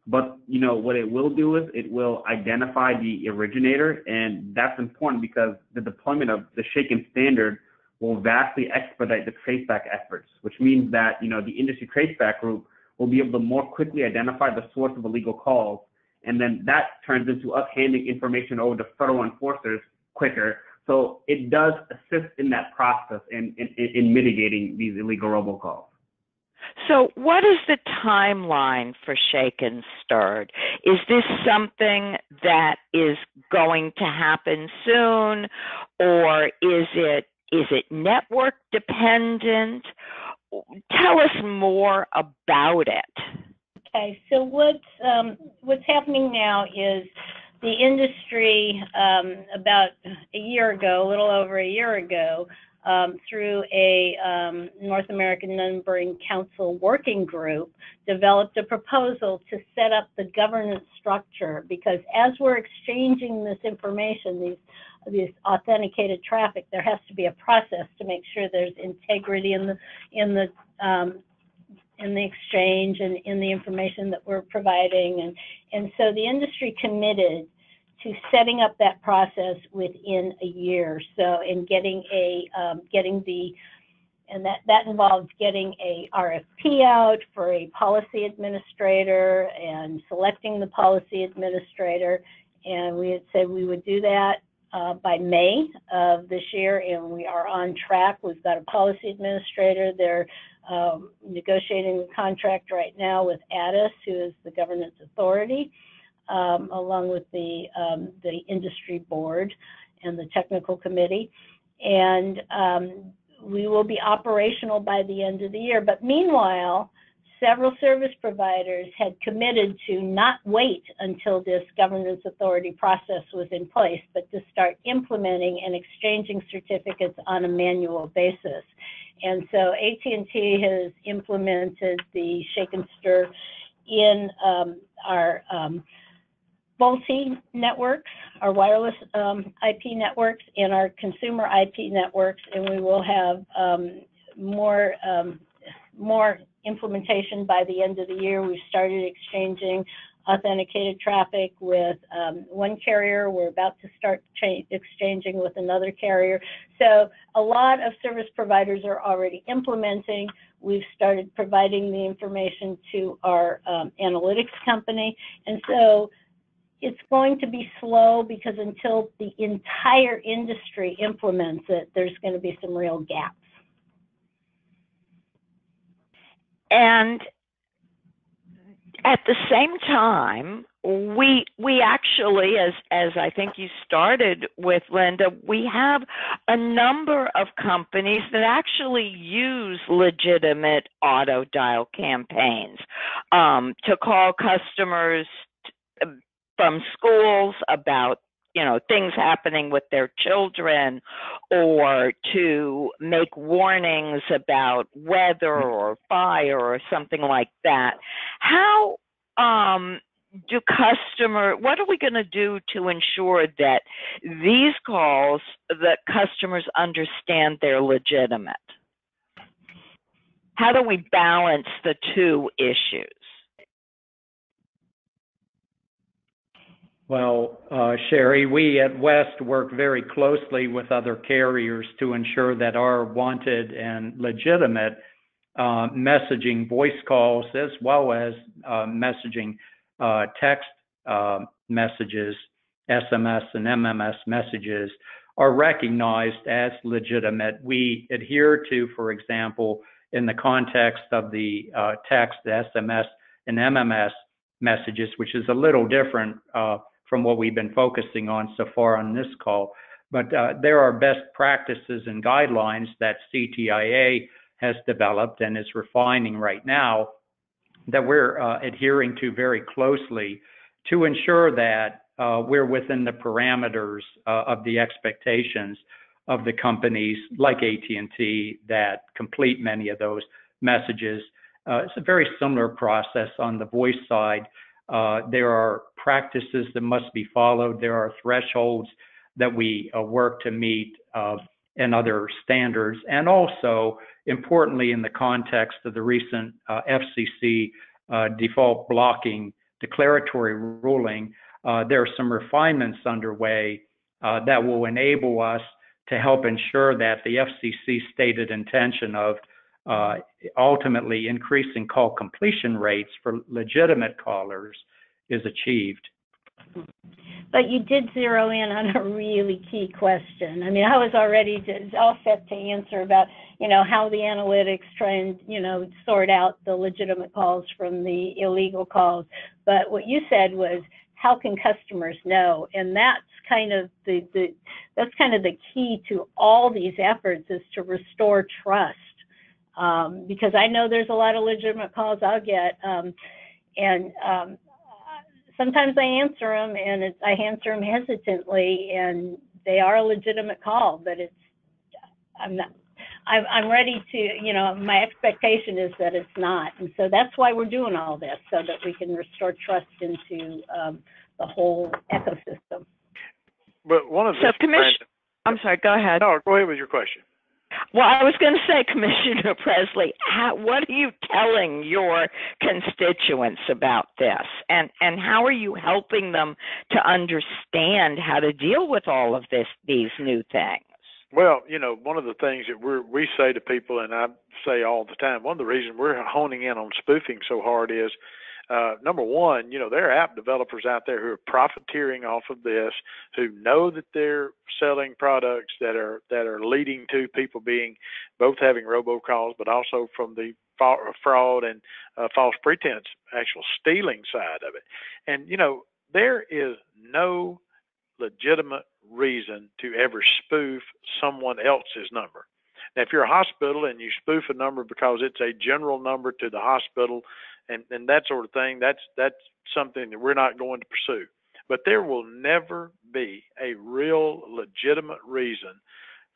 D: but, what it will do is it will identify the originator, and that's important because the deployment of the SHAKEN standard will vastly expedite the traceback efforts, which means that, the industry traceback group will be able to more quickly identify the source of illegal calls and then that turns into us handing information over to federal enforcers quicker. So it does assist in that process in mitigating these illegal robocalls.
A: So what is the timeline for Shaken Stirred? Is this something that is going to happen soon, or is it network dependent? Tell us more about it.
C: Okay, so what's happening now is the industry about a year ago, a little over a year ago, through a North American Numbering Council working group, developed a proposal to set up the governance structure, because as we're exchanging this information, these authenticated traffic, there has to be a process to make sure there's integrity in the exchange and in the information that we're providing, and so the industry committed to setting up that process within a year. So in that involves getting a RFP out for a policy administrator and selecting the policy administrator. And we had said we would do that by May of this year, and we are on track. We've got a policy administrator. They're negotiating the contract right now with ADIS, who is the governance authority, along with the industry board and the technical committee. And we will be operational by the end of the year. But meanwhile, several service providers had committed to not wait until this governance authority process was in place, but to start implementing and exchanging certificates on a manual basis. And so AT&T has implemented the Shake and Stir in our VoLTE networks, our wireless IP networks, and our consumer IP networks, and we will have more implementation by the end of the year. We've started exchanging authenticated traffic with one carrier. We're about to start exchanging with another carrier. So a lot of service providers are already implementing. We've started providing the information to our analytics company. And so it's going to be slow, because until the entire industry implements it, there's going to be some real gaps.
A: And at the same time, we actually, as I think you started with, Linda, we have a number of companies that actually use legitimate auto dial campaigns to call customers from schools about things happening with their children, or to make warnings about weather or fire or something like that. How what are we going to do to ensure that these calls, that customers understand they're legitimate? How do we balance the two issues?
E: Well, Sherry, we at West work very closely with other carriers to ensure that our wanted and legitimate messaging voice calls, as well as messaging text messages, SMS and MMS messages, are recognized as legitimate. We adhere to, for example, in the context of the text, the SMS and MMS messages, which is a little different from what we've been focusing on so far on this call. But there are best practices and guidelines that CTIA has developed and is refining right now that we're adhering to very closely to ensure that we're within the parameters of the expectations of the companies like AT&T that complete many of those messages. It's a very similar process on the voice side. There are practices that must be followed. There are thresholds that we work to meet and other standards. And also, importantly, in the context of the recent FCC default blocking declaratory ruling, there are some refinements underway that will enable us to help ensure that the FCC stated intention of ultimately increasing call completion rates for legitimate callers is achieved.
C: But you did zero in on a really key question. I mean, I was already all set to answer about, how the analytics try and, sort out the legitimate calls from the illegal calls. But what you said was, how can customers know? And that's kind of the key to all these efforts, is to restore trust. Because I know there's a lot of legitimate calls I'll get, sometimes I answer them, and I answer them hesitantly, and they are a legitimate call, but I'm ready to, my expectation is that it's not. And so that's why we're doing all this, so that we can restore trust into the whole ecosystem.
B: But one of the...
A: I'm sorry, go ahead.
B: No, go ahead with your question.
A: Well, I was going to say, Commissioner Presley, what are you telling your constituents about this? And how are you helping them to understand how to deal with all of these new things?
B: Well, one of the things that we say to people, and I say all the time, one of the reasons we're honing in on spoofing so hard is, number one, there are app developers out there who are profiteering off of this, who know that they're selling products that are leading to people both having robocalls, but also from the fraud and false pretense, actual stealing side of it. And, there is no legitimate reason to ever spoof someone else's number. Now, if you're a hospital and you spoof a number because it's a general number to the hospital and that sort of thing, that's something that we're not going to pursue. But there will never be a real legitimate reason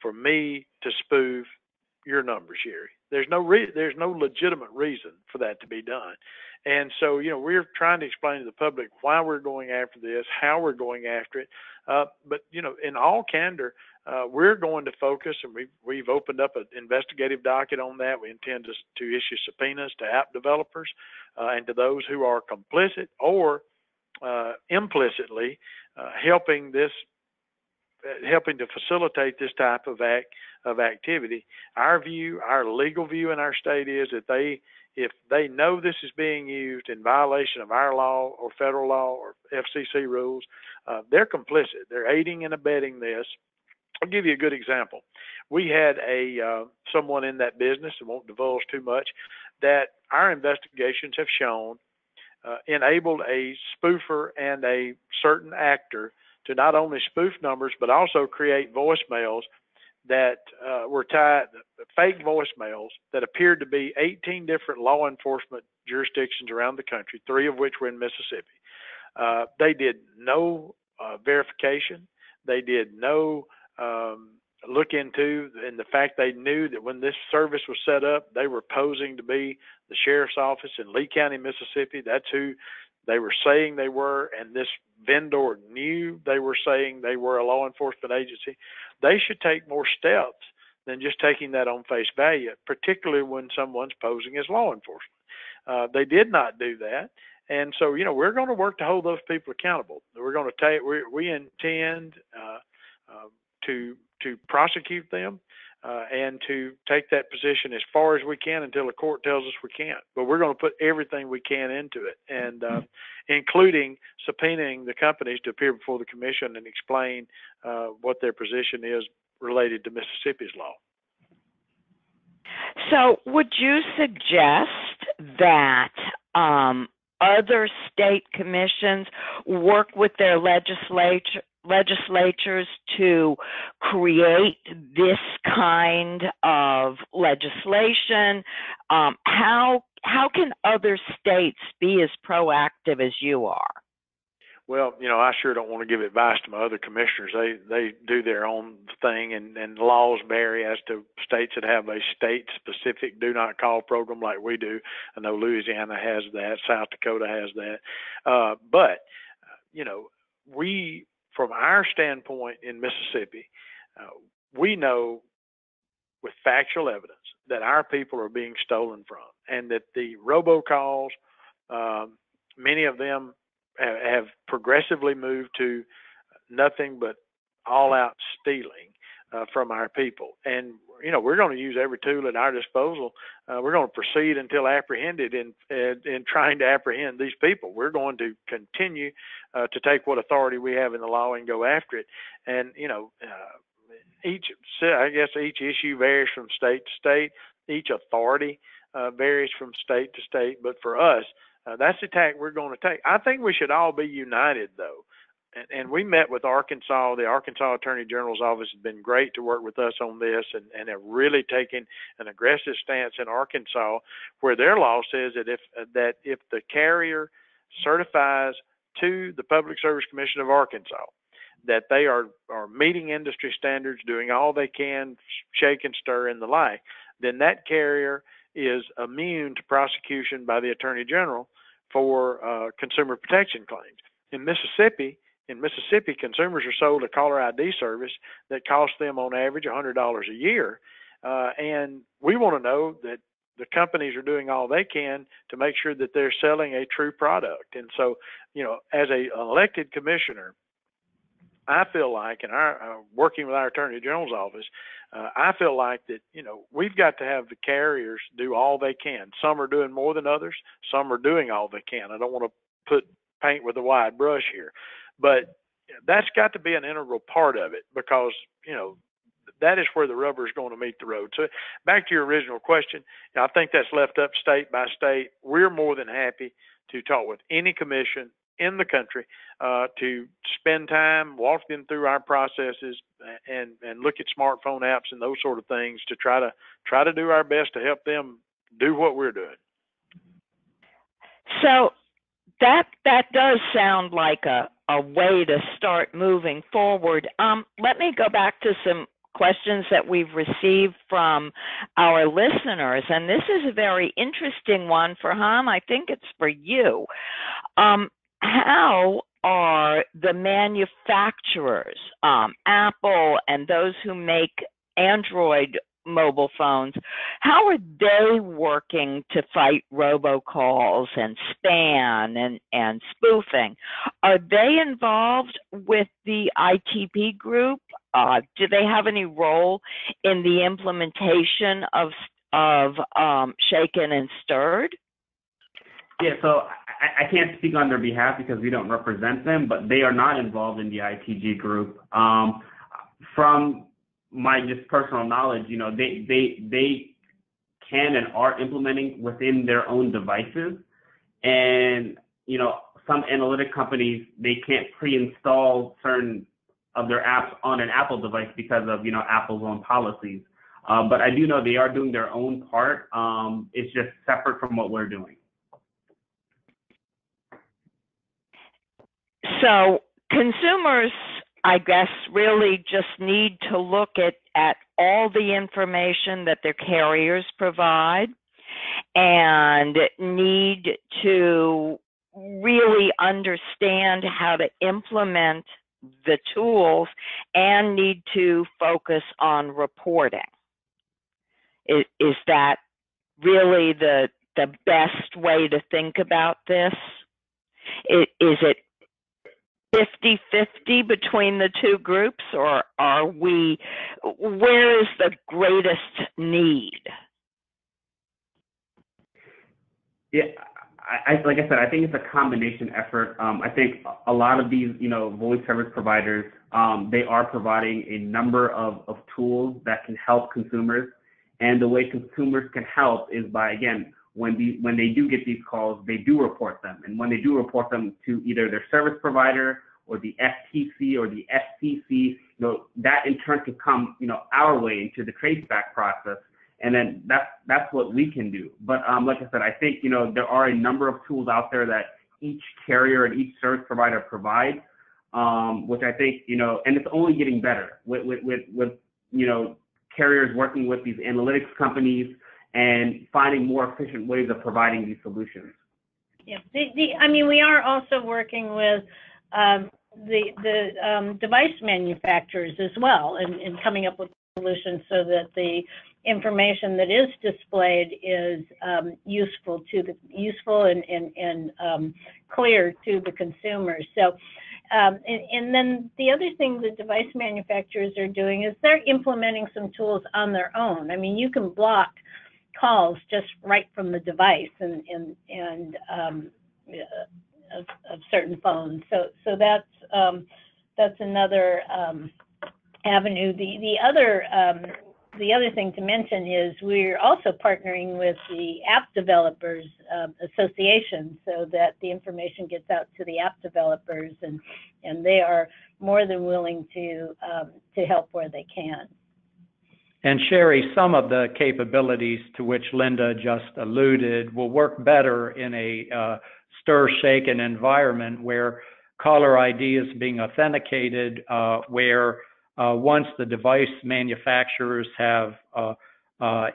B: for me to spoof your number, Sherry. There's no legitimate reason for that to be done. And so, we're trying to explain to the public why we're going after this, how we're going after it. But, in all candor, we're going to focus, and we've opened up an investigative docket on that. We intend to issue subpoenas to app developers and to those who are complicit or implicitly helping to facilitate this type of activity. Our legal view in our state is that if they know this is being used in violation of our law or federal law or FCC rules, they're complicit. They're aiding and abetting this. I'll give you a good example. We had someone in that business, I won't divulge too much, that our investigations have shown enabled a spoofer and a certain actor to not only spoof numbers but also create voicemails that were fake voicemails that appeared to be 18 different law enforcement jurisdictions around the country, 3 of which were in Mississippi. They did no verification. They did no look into, and the fact they knew that when this service was set up, they were posing to be the sheriff's office in Lee County, Mississippi. That's who they were saying they were, and this vendor knew they were saying they were a law enforcement agency. They should take more steps than just taking that on face value, particularly when someone's posing as law enforcement. They did not do that. And so, we're going to work to hold those people accountable. We're going to we intend to prosecute them and to take that position as far as we can until the court tells us we can't. But we're going to put everything we can into it, and including subpoenaing the companies to appear before the commission and explain what their position is related to Mississippi's law.
A: So would you suggest that other state commissions work with their legislatures to create this kind of legislation? How can other states be as proactive as you are?
B: Well, I sure don't want to give advice to my other commissioners. They do their own thing, and laws vary as to states that have a state-specific do not call program like we do. I know Louisiana has that, South Dakota has that. But we, from our standpoint in Mississippi, we know with factual evidence that our people are being stolen from, and that the robocalls, many of them have progressively moved to nothing but all-out stealing. from our people. And, we're going to use every tool at our disposal. We're going to proceed until apprehended in trying to apprehend these people. We're going to continue to take what authority we have in the law and go after it. And, each issue varies from state to state. Each authority varies from state to state. But for us, that's the tack we're going to take. I think we should all be united, though. And we met with Arkansas. The Arkansas Attorney General's office has been great to work with us on this, and have really taken an aggressive stance in Arkansas, where their law says that if the carrier certifies to the Public Service Commission of Arkansas that they are meeting industry standards, doing all they can, shake and stir and the like, then that carrier is immune to prosecution by the Attorney General for consumer protection claims. In Mississippi, consumers are sold a caller ID service that costs them on average $100 a year. And we want to know that the companies are doing all they can to make sure that they're selling a true product. And so, as an elected commissioner, I feel like, and working with our Attorney General's office, I feel like that, we've got to have the carriers do all they can. Some are doing more than others. Some are doing all they can. I don't want to paint with a wide brush here. But that's got to be an integral part of it, because, that is where the rubber is going to meet the road. So back to your original question, I think that's left up state by state. We're more than happy to talk with any commission in the country to spend time, walk them through our processes, and look at smartphone apps and those sort of things to try to do our best to help them do what we're doing.
A: So that does sound like a way to start moving forward. Let me go back to some questions that we've received from our listeners, and this is a very interesting one. Farhan, I think it's for you. How are the manufacturers, Apple and those who make Android mobile phones, how are they working to fight robocalls and spam and spoofing? Are they involved with the ITP group? Do they have any role in the implementation of shaken and stirred?
D: Yeah, so I can't speak on their behalf because we don't represent them, but they are not involved in the ITG group. From my just personal knowledge, they can and are implementing within their own devices. And, some analytic companies, they can't pre-install certain of their apps on an Apple device because of, Apple's own policies. But I do know they are doing their own part. It's just separate from what we're doing.
A: So consumers, I guess, really just need to look at all the information that their carriers provide and need to really understand how to implement the tools and need to focus on reporting. Is that really the best way to think about this? Is it 50-50 between the two groups, or where is the greatest need?
D: Yeah, like I said, I think it's a combination effort. I think a lot of these, voice service providers, they are providing a number of tools that can help consumers. And the way consumers can help is by, again, when they do get these calls, they do report them. And when they do report them to either their service provider or the FTC or the FCC, that in turn can come, our way into the traceback process. And then that's what we can do. But like I said, I think, there are a number of tools out there that each carrier and each service provider provides, which I think, and it's only getting better with carriers working with these analytics companies and finding more efficient ways of providing these solutions.
C: Yeah, we are also working with the device manufacturers as well, and coming up with solutions so that the information that is displayed is useful and clear to the consumers. So and then the other thing the device manufacturers are doing is they're implementing some tools on their own. I mean, you can block calls just right from the device and of certain phones. So that's another avenue. The other thing to mention is we're also partnering with the App Developers Association so that the information gets out to the app developers, and they are more than willing to help where they can.
E: And Sherry, some of the capabilities to which Linda just alluded will work better in a stir-shaken environment where caller ID is being authenticated, where once the device manufacturers have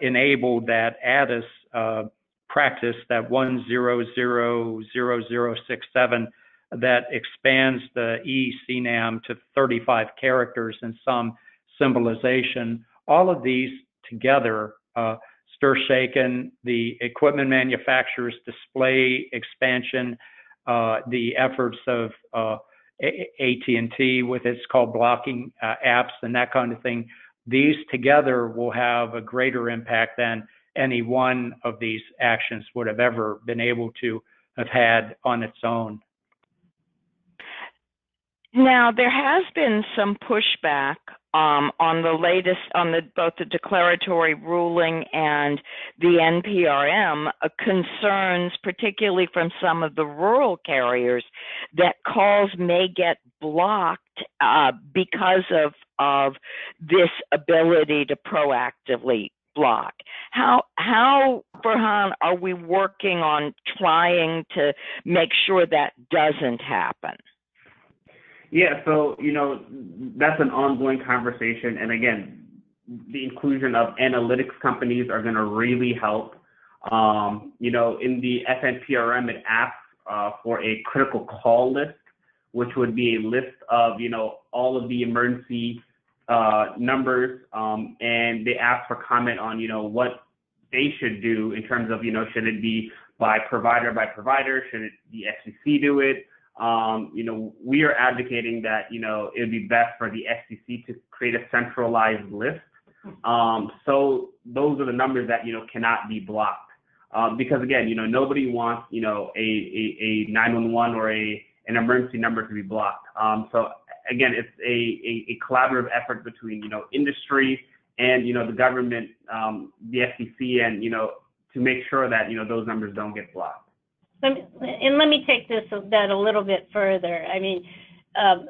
E: enabled that ADIS practice, that 1000067, that expands the eCNAM to 35 characters and some symbolization, all of these together, stir-shaken, the equipment manufacturers' display expansion, the efforts of AT&T with its call blocking apps and that kind of thing, these together will have a greater impact than any one of these actions would have ever been able to have had on its own.
A: Now, there has been some pushback on the latest, on both the declaratory ruling and the NPRM, concerns, particularly from some of the rural carriers, that calls may get blocked because of this ability to proactively block. How, Farhan, are we working on trying to make sure that doesn't happen?
D: Yeah, so, that's an ongoing conversation. And again, the inclusion of analytics companies are going to really help. In the FNPRM, it asks for a critical call list, which would be a list of, all of the emergency numbers. And they ask for comment on, what they should do in terms of, should it be by provider, should it the FCC do it? We are advocating that, it would be best for the FCC to create a centralized list. So those are the numbers that, cannot be blocked. Because again, nobody wants, a 911 or an emergency number to be blocked. So again, it's a collaborative effort between, industry and, the government, the FCC, and, to make sure that, those numbers don't get blocked.
C: Let me take that a little bit further. I mean,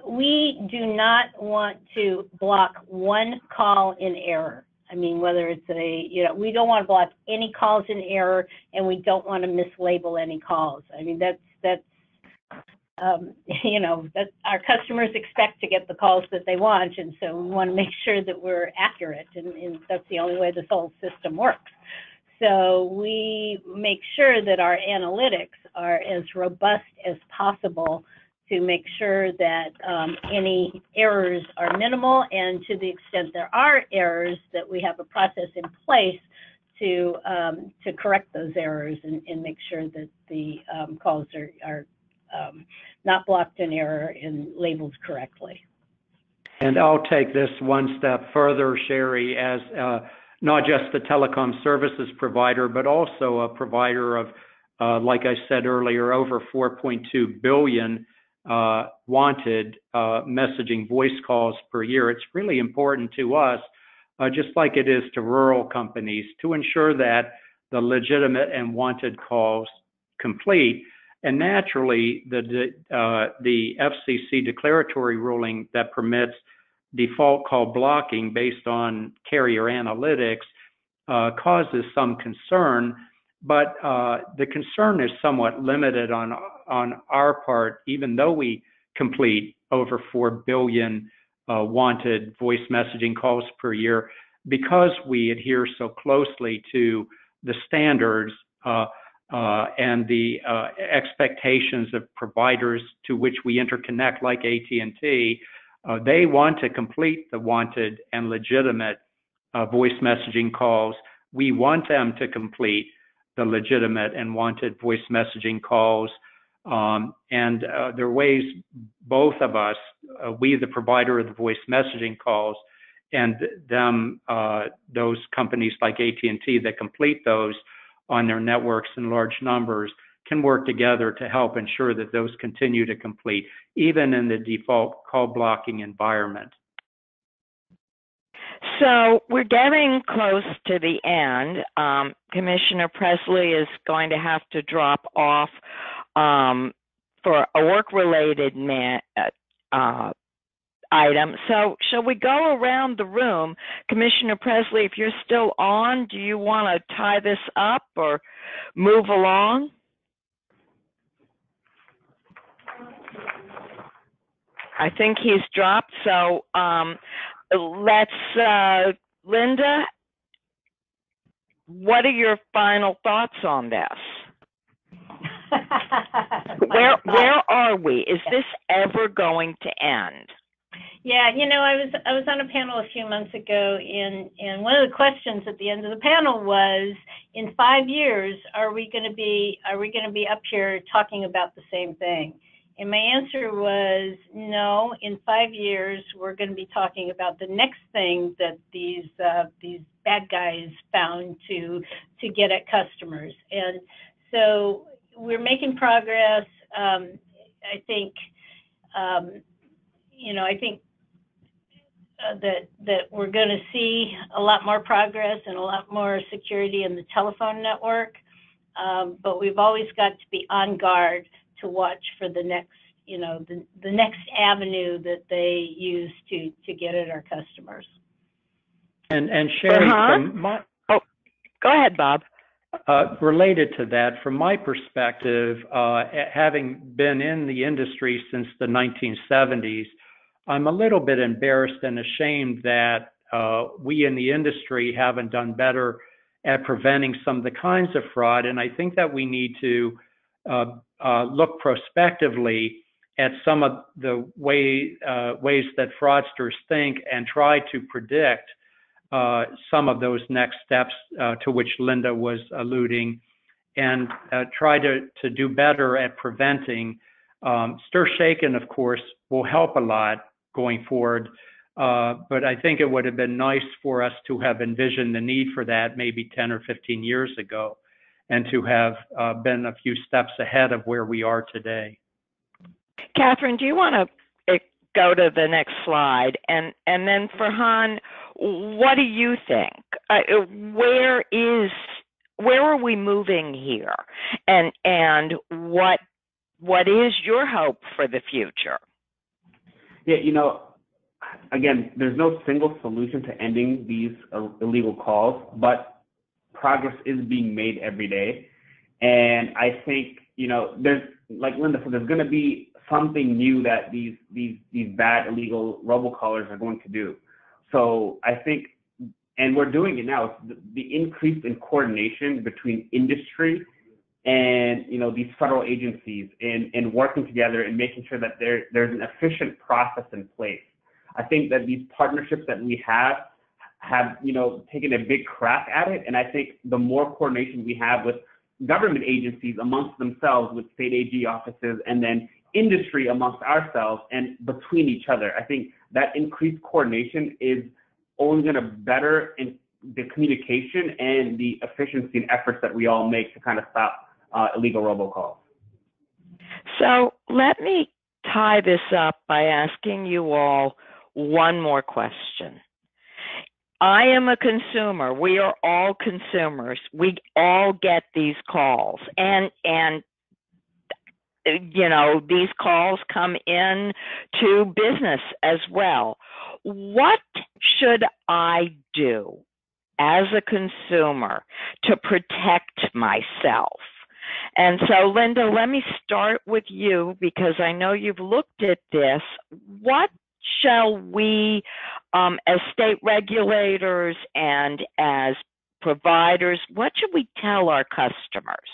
C: we do not want to block one call in error. I mean, whether it's we don't want to block any calls in error, and we don't want to mislabel any calls. I mean, that's that our customers expect to get the calls that they want, and so we want to make sure that we're accurate, and that's the only way this whole system works. So we make sure that our analytics are as robust as possible to make sure that any errors are minimal, and to the extent there are errors, that we have a process in place to correct those errors and make sure that the calls are not blocked in error and labeled correctly.
E: And I'll take this one step further, Sherry, as not just a telecom services provider, but also a provider of, like I said earlier, over 4.2 billion wanted messaging voice calls per year. It's really important to us, just like it is to rural companies, to ensure that the legitimate and wanted calls complete. And naturally, the FCC declaratory ruling that permits default call blocking based on carrier analytics causes some concern, but the concern is somewhat limited on our part, even though we complete over 4 billion wanted voice messaging calls per year, because we adhere so closely to the standards and the expectations of providers to which we interconnect, like AT&T. They want to complete the wanted and legitimate voice messaging calls. We want them to complete the legitimate and wanted voice messaging calls. And there are ways both of us, we the provider of the voice messaging calls, and them, those companies like AT&T that complete those on their networks in large numbers, can work together to help ensure that those continue to complete, even in the default call blocking environment.
A: So we're getting close to the end. Commissioner Presley is going to have to drop off for a work-related item. So shall we go around the room? Commissioner Presley, if you're still on, do you want to tie this up or move along? I think he's dropped, so let's, Linda, what are your final thoughts on this? Where are we? Is this ever going to end?
C: Yeah, you know, I was on a panel a few months ago, and one of the questions at the end of the panel was, in 5 years, are we going to be up here talking about the same thing? And my answer was no. In 5 years, we're going to be talking about the next thing that these bad guys found to get at customers. And so we're making progress. I think, you know, I think that we're going to see a lot more progress and a lot more security in the telephone network. But we've always got to be on guard to watch for the next, you know, the next avenue that they use to get at our customers.
E: And Sherry,
A: oh, go ahead, Bob.
E: Related to that, from my perspective, having been in the industry since the 1970s, I'm a little bit embarrassed and ashamed that we in the industry haven't done better at preventing some of the kinds of fraud. And I think that we need to look prospectively at some of the ways that fraudsters think and try to predict some of those next steps to which Linda was alluding, and try to do better at preventing. Stir shaken, of course, will help a lot going forward, but I think it would have been nice for us to have envisioned the need for that maybe 10 or 15 years ago, and to have been a few steps ahead of where we are today.
A: Catherine, do you want to go to the next slide? And then Farhan, what do you think? Where are we moving here? And what is your hope for the future?
D: Yeah, you know, again, there's no single solution to ending these illegal calls, but progress is being made every day. And I think, you know, there's, like Linda said, there's going to be something new that these bad illegal robocallers are going to do. So I think, and we're doing it now, the increase in coordination between industry and, you know, these federal agencies in working together and making sure that there's an efficient process in place. I think that these partnerships that we have, you know, taken a big crack at it. And I think the more coordination we have with government agencies amongst themselves, with state AG offices, and then industry amongst ourselves and between each other, I think that increased coordination is only going to better in the communication and the efficiency and efforts that we all make to kind of stop illegal robocalls.
A: So let me tie this up by asking you all one more question. I am a consumer. We are all consumers. We all get these calls, and you know, these calls come in to business as well. What should I do as a consumer to protect myself? And so, Linda, let me start with you, because I know you've looked at this. What shall we, as state regulators and as providers, what should we tell our customers?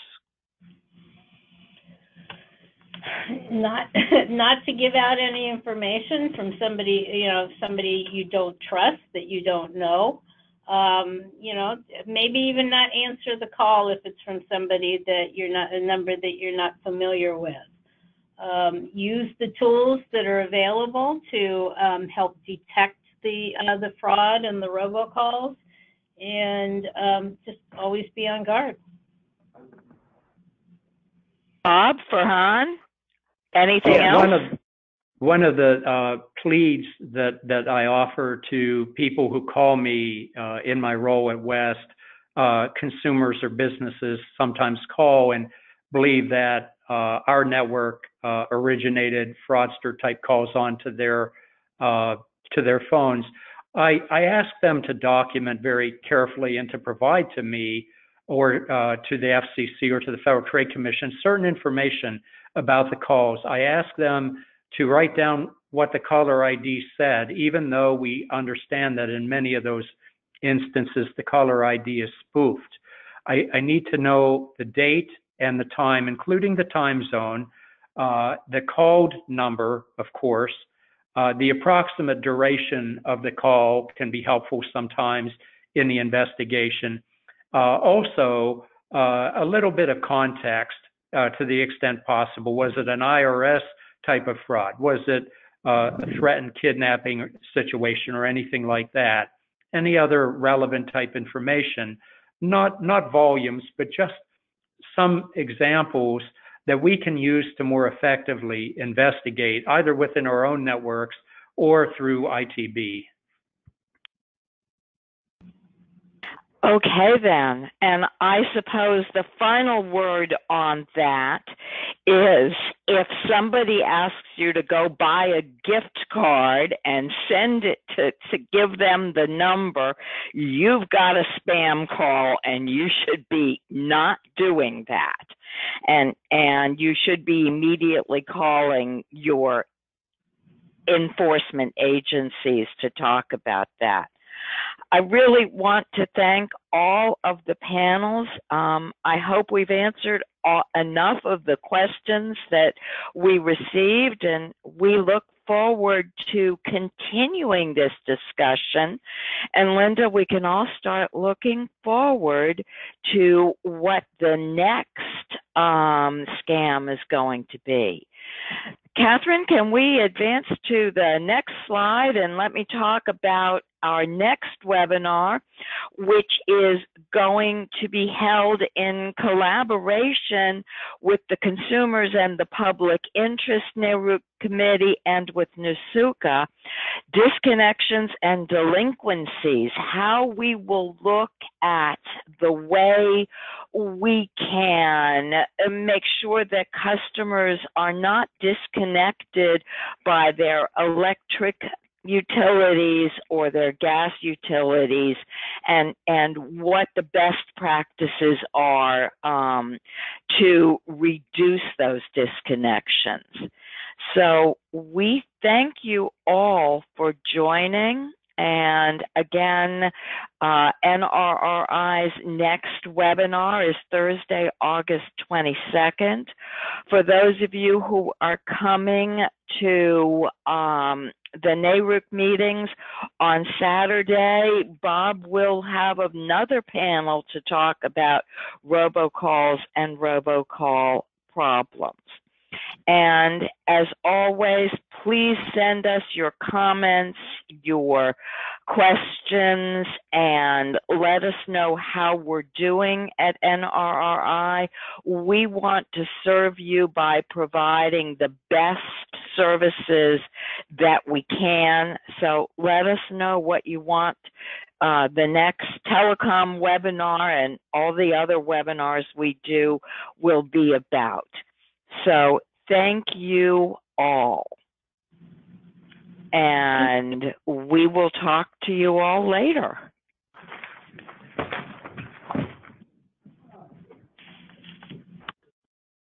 C: Not to give out any information from somebody, you know, somebody you don't trust, that you don't know. You know, maybe even not answer the call if it's from somebody that you're not, a number that you're not familiar with. use the tools that are available to help detect the fraud and the robocalls, and just always be on guard.
A: Bob, Farhan, anything else?
E: One of the pleas that I offer to people who call me in my role at West, consumers or businesses sometimes call and believe that our network originated fraudster type calls onto their phones. I ask them to document very carefully and to provide to me or to the FCC or to the Federal Trade Commission certain information about the calls. I ask them to write down what the caller ID said, even though we understand that in many of those instances the caller ID is spoofed. I need to know the date and the time, including the time zone, the called number, of course, the approximate duration of the call can be helpful sometimes in the investigation. Also, a little bit of context to the extent possible. Was it an IRS type of fraud? Was it a threatened kidnapping situation or anything like that? Any other relevant type information, not volumes, but just some examples that we can use to more effectively investigate either within our own networks or through ITB.
A: Okay, then. And I suppose the final word on that is if somebody asks you to go buy a gift card and send it to give them the number, you've got a spam call and you should be not doing that. And you should be immediately calling your enforcement agencies to talk about that. I really want to thank all of the panels. I hope we've answered enough of the questions that we received, and we look forward to continuing this discussion. And Linda, we can all start looking forward to what the next scam is going to be. Catherine, can we advance to the next slide and let me talk about our next webinar, which is going to be held in collaboration with the Consumers and the Public Interest NRRI Committee and with NSUCA, Disconnections and Delinquencies, how we will look at the way we can make sure that customers are not disconnected by their electric utilities or their gas utilities, and what the best practices are to reduce those disconnections. So we thank you all for joining. And again, NRRI's next webinar is Thursday, August 22nd. For those of you who are coming to the NARUC meetings on Saturday, Bob will have another panel to talk about robocalls and robocall problems. And as always, please send us your comments, your questions, and let us know how we're doing at NRRI. We want to serve you by providing the best services that we can. So let us know what you want the next telecom webinar and all the other webinars we do will be about. So thank you all. And we will talk to you all later.